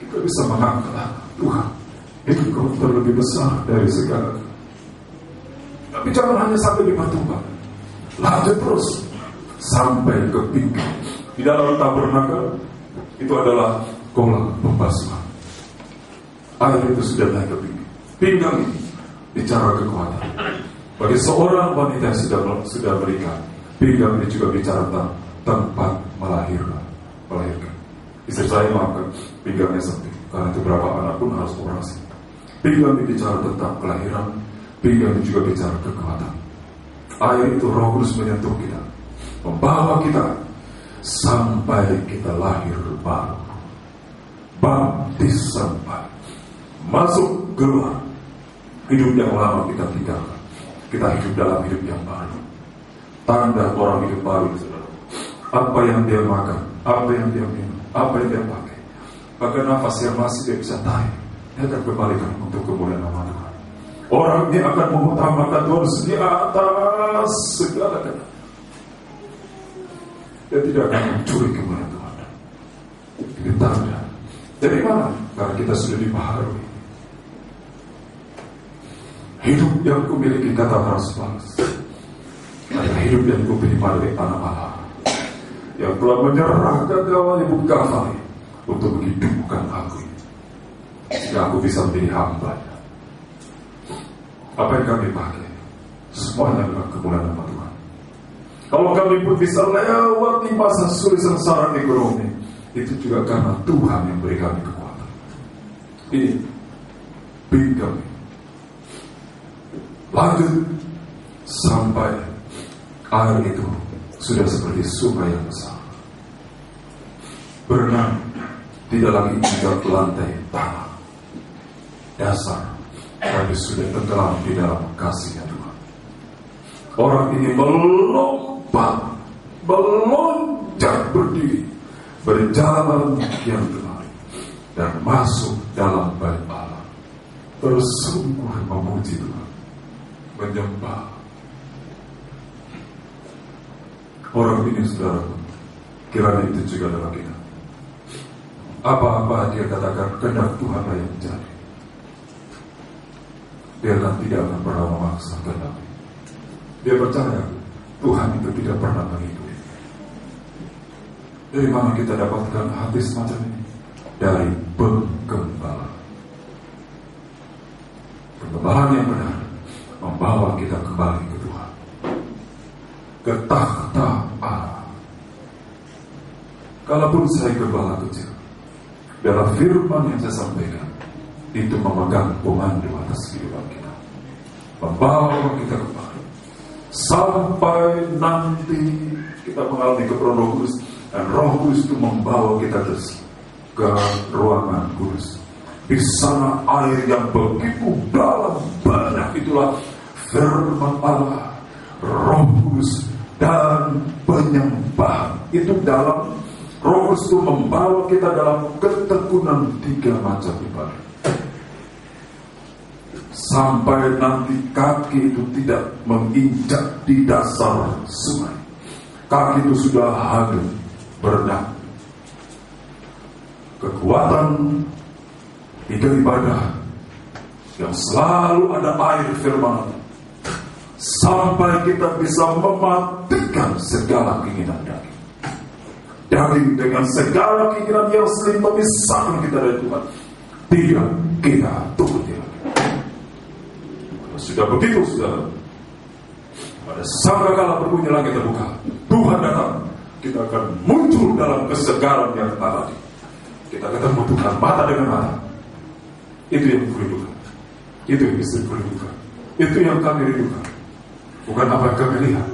Kita bisa mengangkat Tuhan, itu kau terlebih besar dari segala. Tapi jangan hanya sampai di batu bata, lanjut terus sampai ke pinggang. Di dalam tabernakel itu adalah kolam pembasuhan. Air itu sudah naik ke pinggang. Pinggang ini bicara kekuatan. Bagi seorang wanita yang sudah menikah, pinggang ini juga bicara tentang tempat melahirkan. Istri saya maafkan, pinggangnya sempit, karena itu berapa anak pun harus operasi. Pinggang ini bicara tentang kelahiran, pinggang ini juga bicara kekuatan. Air itu Roh Kudus menyentuh kita, membawa kita sampai kita lahir baru. Baptis sampai masuk keluar. Hidup yang lama kita tinggalkan, kita hidup dalam hidup yang baru. Tanda orang hidup baru, saudara, apa yang dia makan, apa yang dia minum, apa yang dia pakai, bahkan nafas yang masih dia bisa tarik, dia akan kembalikan untuk kemuliaan nama Tuhan. Orang ini akan mengutamakan Tuhan di atas segala-galanya. Dia tidak akan mencuri kemuliaan Tuhan. Ini tanda. Dari mana? Karena kita sudah dibaharui. Hidup yang kumiliki, kata Rasul Paulus, adalah hidup yang kupilih pada anak Allah, yang telah menyerahkan nyawanya di Kalvari untuk menghidupkan aku, sehingga aku bisa menjadi hamba-Nya. Apa yang kami pakai, semuanya adalah kemuliaan nama Tuhan. Kalau kami pun bisa lewati masa sulit sengsara ekonomi, itu juga karena Tuhan yang beri kami kekuatan. Ini pinggang. Lanjut sampai air itu sudah seperti sungai yang besar, berenang tidak lagi tinggal lantai tanah dasar, tapi sudah tenggelam di dalam kasih-Nya Tuhan. Orang ini meloncat berdiri, berjalan yang benar, dan masuk dalam bait Allah, bersungguh memuji Tuhan, menyembah. Orang ini, saudara, kiranya itu juga adalah kita. Apa-apa dia katakan, kehendak Tuhanlah yang menjadi. Dia kan tidak akan pernah memaksa kehendak. Dia percaya Tuhan itu tidak pernah mengikuti. Dari mana kita dapatkan hati semacam ini? Dari penggembala. Pengembalaan yang benar membawa kita kembali ke Tuhan, ke takhta Allah. Kalaupun saya gembala kecil, dalam firman yang saya sampaikan, itu memegang komando atas kehidupan kita, membawa kita kembali sampai nanti kita mengalami kepenuhan Roh Kudus, dan Roh Kudus itu membawa kita ke ruangan kudus. Di sana air yang begitu dalam banyak, itulah firman Allah, Roh Kudus dan penyembahan. Itu dalam Roh Kudus itu membawa kita dalam ketekunan 3 macam ibadah, sampai nanti kaki itu tidak menginjak di dasar sungai. Kaki itu sudah hadir berenang kekuatan, tiga ibadah yang selalu ada air firman, sampai kita bisa mematikan segala keinginan daging dengan segala keinginan yang sering memisahkan kita dari Tuhan. Tidak kita turuti lagi. Kalau sudah begitu, saudara, pada sangkakala berbunyi langit terbuka, Tuhan datang, kita akan muncul dalam kesegaran yang abadi. Kita ketemu Tuhan mata dengan mata. Itu yang kurindukan. Itu yang istri kurindukan. Itu yang kami rindukan. Bukan apa yang kami lihat,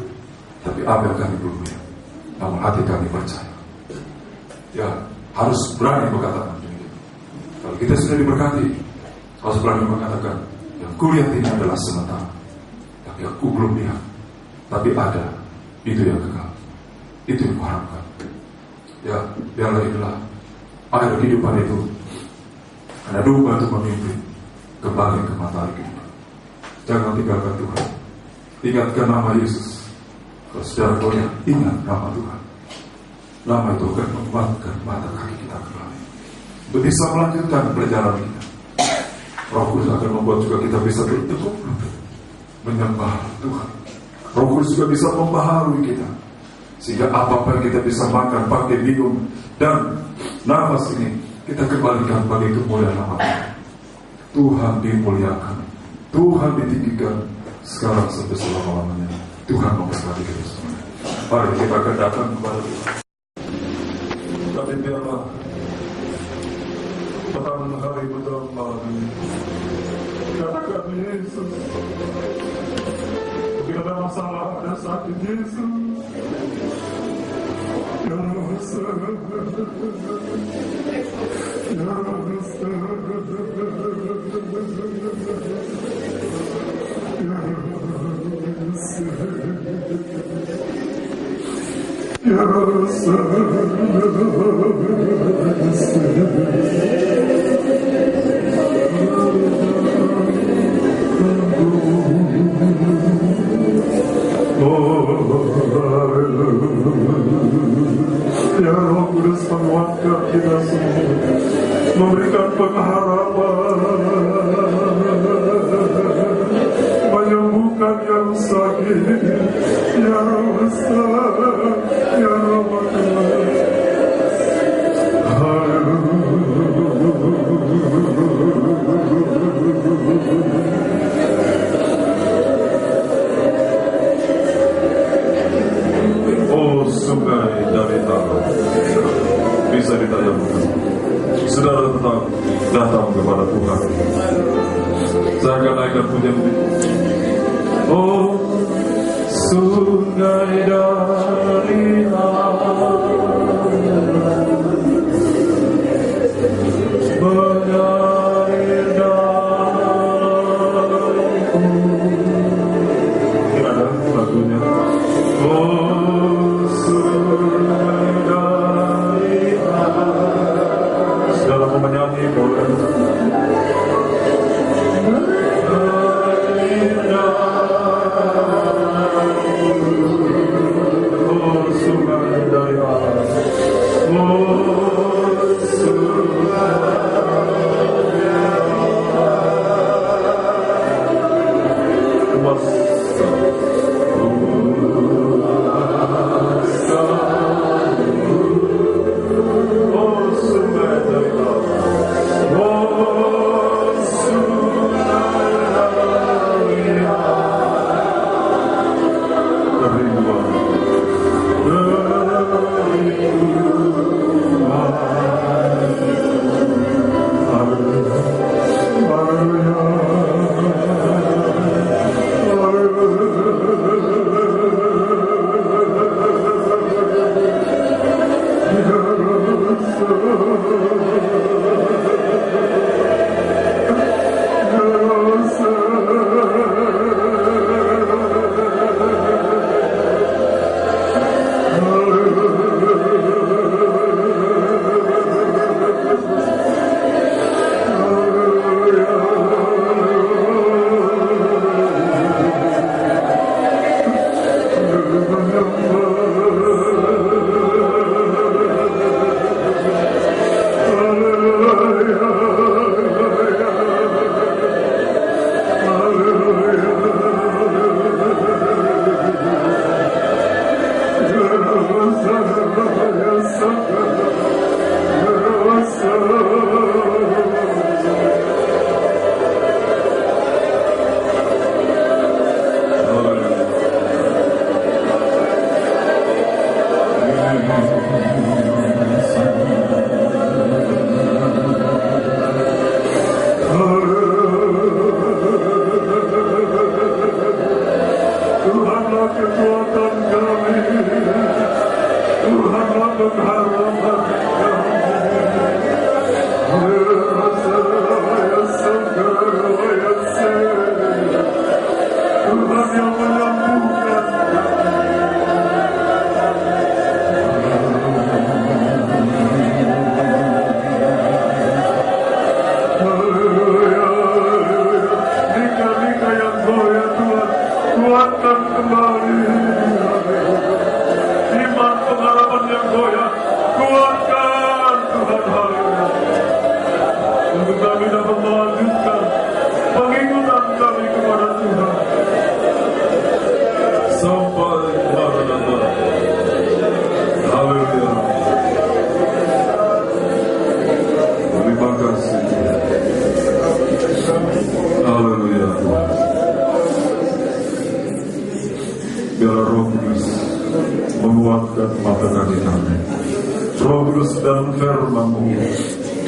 tapi apa yang kami belum lihat. Namun hati kami percaya. Ya, harus berani mengatakan demikian. Kalau kita sudah diberkati, harus berani mengatakan, yang kulihat ini adalah sementara, tapi aku belum lihat. Tapi ada, itu yang kekal. Itu yang kuharapkan. Ya, biarlah inilah air kehidupan itu. Ada domba untuk memimpin kembali ke matahari kehidupan. Jangan tinggalkan Tuhan. Ingatkan nama Yesus. Kalau saudara goyah, ingat nama Tuhan. Nama itu akan menguatkan mata kaki kita kembali untuk bisa melanjutkan perjalanan kita. Roh Kudus akan membuat juga kita bisa bertekuk lutut menyembah Tuhan. Roh Kudus juga bisa membaharui kita, sehingga apa-apa yang kita bisa makan, pakai, minum, dan nafas ini kita kembalikan bagi kemuliaan nama Tuhan. Tuhan dimuliakan, Tuhan ditinggikan sekarang sampai selama-lamanya. Tuhan memberkati kita semua. Mari kita akan datang kepada Tuhan. Tapi biarlah petang hari petang malam ini katakan Yesus, mungkin ada masalah, ada sakit, Yesus ya Yesus, ya Roh Kudus menguatkan kita semua, memberikan pengharapan, menyembuhkan yang sakit, ya Roh, ya Roh. Oh, sungai dari tanah bisa ditayamkan. Saudara tetap datang kepada Tuhan. Saya akan naikkan pujian. Oh, sungai dari tanah mengalir dariku. Ini ada lagunya. Oh, sungai dari tanah. Saudara mau menyanyi boleh. Mengalir dariku.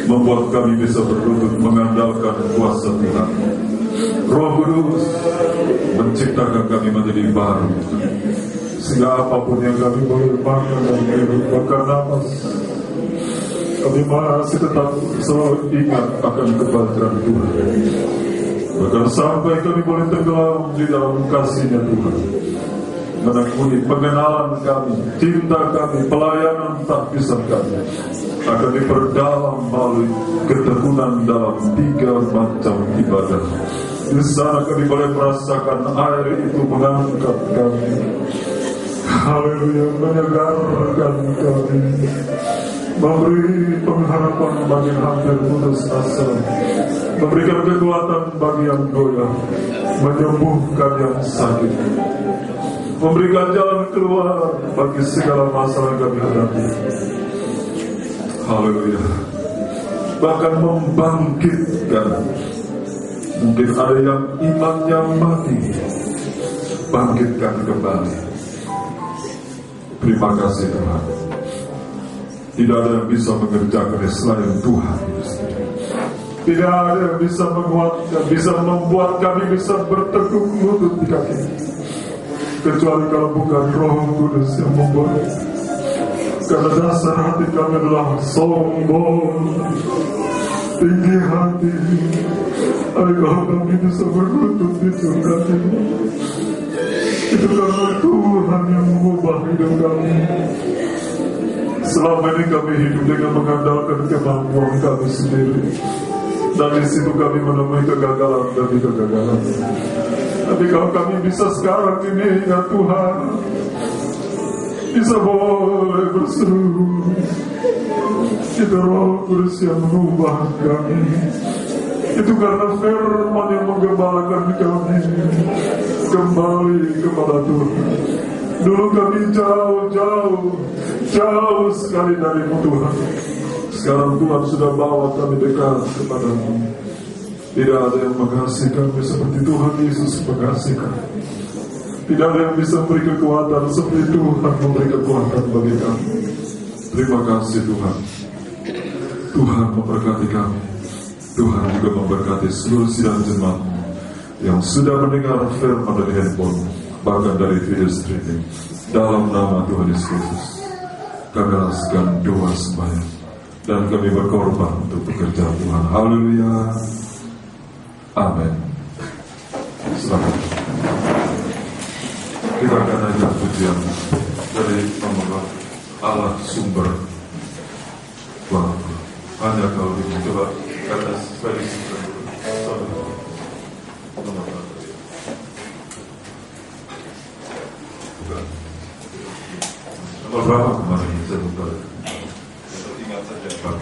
Membuat kami bisa berlutut mengandalkan kuasa Tuhan. Roh Kudus menciptakan kami menjadi baru, sehingga apapun yang kami boleh makan dan minum, bahkan napas, kami masih tetap selalu ingat akan kebaikan Tuhan. Bahkan sampai kami boleh tenggelam di dalam kasih-Nya Tuhan, menekuni pengenalan kami, cinta kami, pelayanan tak bisa kami akan diperdalam melalui ketekunan dalam 3 macam ibadah. Di sana kami boleh merasakan air itu mengangkat kami, haleluya, menyegarkan kami, memberi pengharapan bagi yang hampir putus asa, memberikan kekuatan bagi yang goyah, menyembuhkan yang sakit, memberikan jalan keluar bagi segala masalah yang kami hadapi. Haleluya. Bahkan membangkitkan. Mungkin ada yang imannya mati, bangkitkan kembali. Terima kasih Tuhan. Tidak ada yang bisa mengerjakan selain Tuhan. Tidak ada yang bisa menguatkan, bisa membuat kami bisa bertekuk lutut di kaki, kecuali kalau bukan Roh Kudus yang membuat. Karena dasar hati kami adalah sombong, tinggi hati. Kalau kami bisa berlutut di surga ini, itu karena Tuhan yang mengubah hidup kami. Selama ini kami hidup dengan mengandalkan kemampuan kami sendiri, dan di situ kami menemui kegagalan demi kegagalan. Tapi kalau kami bisa sekarang ini, ya Tuhan, bisa boleh berseru, itu Roh Kudus yang mengubah kami. Itu karena firman yang menggembalakan kami kembali kepada Tuhan. Dulu kami jauh sekali dari-Mu Tuhan. Sekarang Tuhan sudah bawa kami dekat kepada-Mu. Tidak ada yang mengasihi kami seperti Tuhan Yesus mengasihi kami. Tidak ada yang bisa memberi kekuatan seperti Tuhan memberi kekuatan bagi kami. Terima kasih Tuhan. Tuhan memberkati kami. Tuhan juga memberkati seluruh sidang jemaat yang sudah mendengar firman dari handphone, bahkan dari video streaming. Dalam nama Tuhan Yesus Kristus, kami rasakan doa sembahyang dan kami berkorban untuk pekerjaan Tuhan. Haleluya. Amin. Selamat. Kita akan ajak pujian dari pemegang Allah sumber. Wah, hanya kalau coba kata spesies nomor berapa kemarin saya lupa. Ingat saja Pak.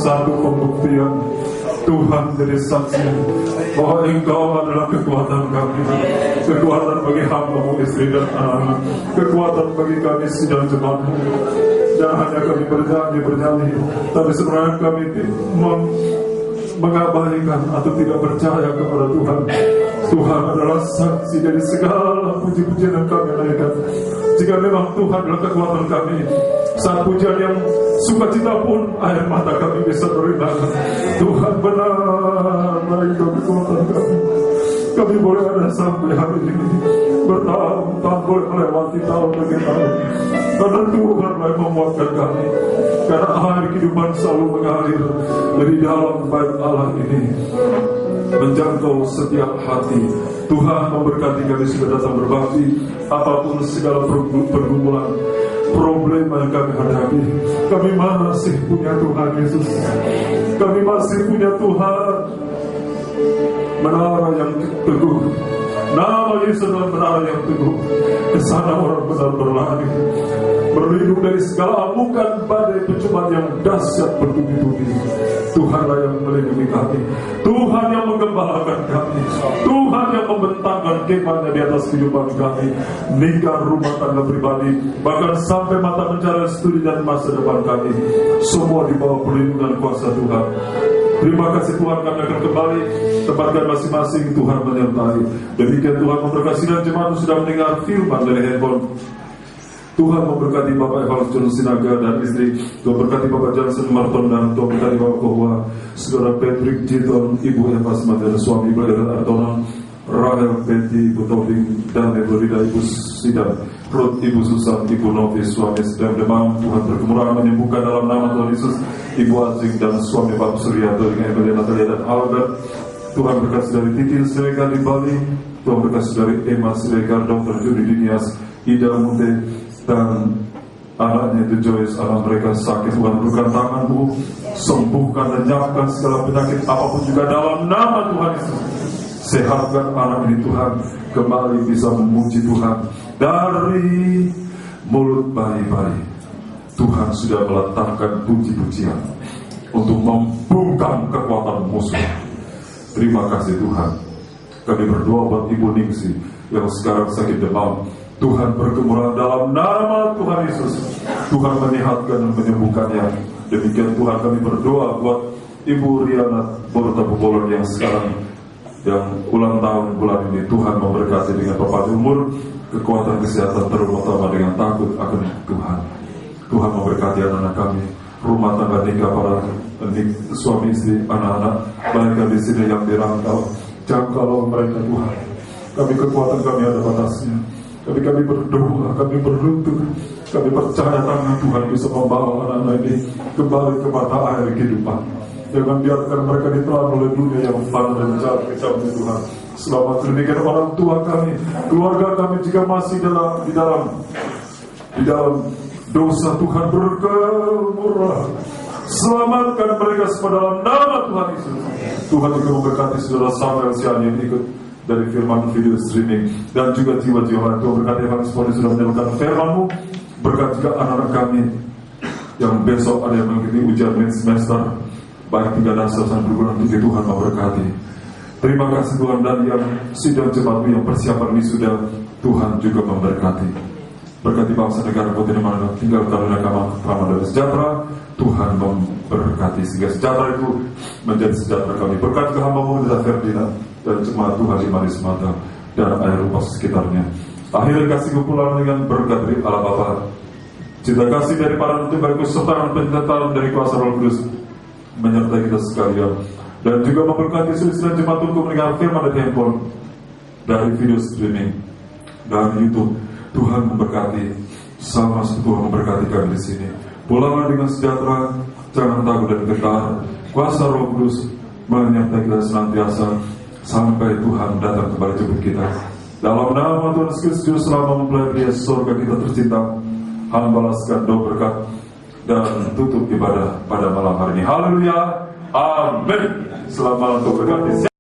satu pembuktian Tuhan dari saksi bahwa Engkau adalah kekuatan kami, kekuatan bagi hamba-Mu, istri dan anak, kekuatan bagi kami sidang jemaat-Mu. Dan hanya kami bernyanyi, tapi sebenarnya kami mengabaikan atau tidak percaya kepada Tuhan. Tuhan adalah saksi dari segala puji-pujian yang kami naikkan. Jika jika memang Tuhan adalah kekuatan kami, saat pujian yang sukacita pun air mata kami bisa berinangan. Tuhan benar baik kekuatan kami. Kami boleh ada sampai hari ini, bertahun-tahun boleh melewati tahun demi tahun, karena Tuhan yang memuatkan kami. Karena air kehidupan selalu mengalir dari dalam bait Allah ini, menjangkau setiap hati. Tuhan memberkati kami sudah datang berbakti. Apapun segala pergumulan, problema yang kami hadapi, kami masih punya Tuhan Yesus. Kami masih punya Tuhan, menara yang teguh. Nama Yesus adalah menara yang teguh. Kesana orang benar berlari, berlindung dari segala amukan badai pencobaan yang dahsyat bertubi-tubi. Tuhanlah yang melindungi kami, Tuhan yang menggembalakan kami, Tuhan yang membentangkan kemahnya di atas kehidupan kami, nikah, rumah tangga pribadi, bahkan sampai mata pencarian studi dan masa depan kami, semua di bawah perlindungan kuasa Tuhan. Terima kasih Tuhan, kami akan kembali tempatkan masing-masing. Tuhan menyertai. Demikian Tuhan memberkati dan jemaat sudah mendengar firman dari handphone. Tuhan memberkati Bapak Evangelis John Sinaga dan istri. Tuhan memberkati Bapak Johnson Marton dan Tuhan memberkati Bapak Kohwa, Saudara Patrick Jiton, Ibu Eva Semanten, suami Ibu Ellen Artonan, Rahel Betty, Ibu Tobing dan Ibu Rida, Ibu Sidam, Ruth, Ibu Susan, Ibu Novi, suami sedang demam. Tuhan berkemurahan menyembuhkan dalam nama Tuhan Yesus. Ibu Azing dan suami Bapak Suryato dengan Emelia Natalia dan Albert. Tuhan berkasih dari Titin Siregar di Bali. Tuhan berkasih dari Emma Siregar, Dr. Judi Dinias, Ida Mute dan anaknya itu Joyce. Anak mereka sakit, Tuhan berikan tangan-Mu, sembuhkan dan nyapkan segala penyakit apapun juga dalam nama Tuhan Yesus. Sehatkan anak ini Tuhan, kembali bisa memuji Tuhan dari mulut bayi-bayi. Tuhan sudah meletakkan puji-pujian untuk membungkam kekuatan musuh. Terima kasih Tuhan. Kami berdoa buat Ibu Ningsi yang sekarang sakit demam. Tuhan berkemurahan dalam nama Tuhan Yesus. Tuhan menyehatkan dan menyembuhkannya. Demikian Tuhan, kami berdoa buat Ibu Riana Borta Bolon yang sekarang yang ulang tahun bulan ini. Tuhan memberkati dengan perpanjang umur, kekuatan kesehatan, terutama dengan takut akan Tuhan. Tuhan memberkati anak-anak kami, rumah tangga nikah, para suami istri, anak-anak mereka di sini yang dirantau. Jangkaulah mereka Tuhan. Kami kekuatan kami ada batasnya. Kami berdoa, kami berlutut, kami percaya tangan Tuhan bisa membawa anak-anak ini kembali ke mata air kehidupan. Jangan biarkan mereka ditelan oleh dunia yang fana dan jahat kejam Tuhan. Selamat demikian orang tua kami, keluarga kami jika masih di dalam dosa. Tuhan berkemurahan, selamatkan mereka semua dalam nama Tuhan Yesus. Tuhan juga memberkati saudara Samuel Siani yang ikut dari firman video streaming dan juga jiwa-jiwa lain. Tuhan berkati Evangelis Poli sudah menyebutkan firman-Mu. Berkati juga anak-anak kami yang besok ada yang mengikuti ujian mid semester baik 3 dan 1 perguruan tinggi. Tuhan memberkati. Terima kasih Tuhan, dan yang sidang jemaat yang persiapan wisuda, Tuhan juga memberkati. Berkati bangsa negara putih di mana tinggal karena keamanan dan sejahtera. Tuhan memberkati sehingga sejahtera itu menjadi sejahtera kami. Berkati hamba-Mu Nida Ferdinand dan jemaat Tuhan di Manis Mata dan air rumah sekitarnya. Akhirnya kasih kumpulan dengan berkat dari Allah Bapa, cinta kasih dari para Tuhan, kesertaan penyertaan dari kuasa Roh Kudus menyertai kita sekalian, dan juga memberkati seluruh jemaat untuk mendengar firman dari handphone, dari video streaming, dari YouTube. Tuhan memberkati, sama Tuhan memberkati kami di sini. Pulanglah dengan sejahtera, jangan takut dan gentar. Kuasa Roh Kudus menyertai kita senantiasa sampai Tuhan datang kembali jemput kita. Dalam nama Tuhan Yesus Kristus, selama mempelai surga kita tercinta, hamba laskan doa berkat dan tutup ibadah pada malam hari ini. Haleluya, amin. Selamat untuk berkat.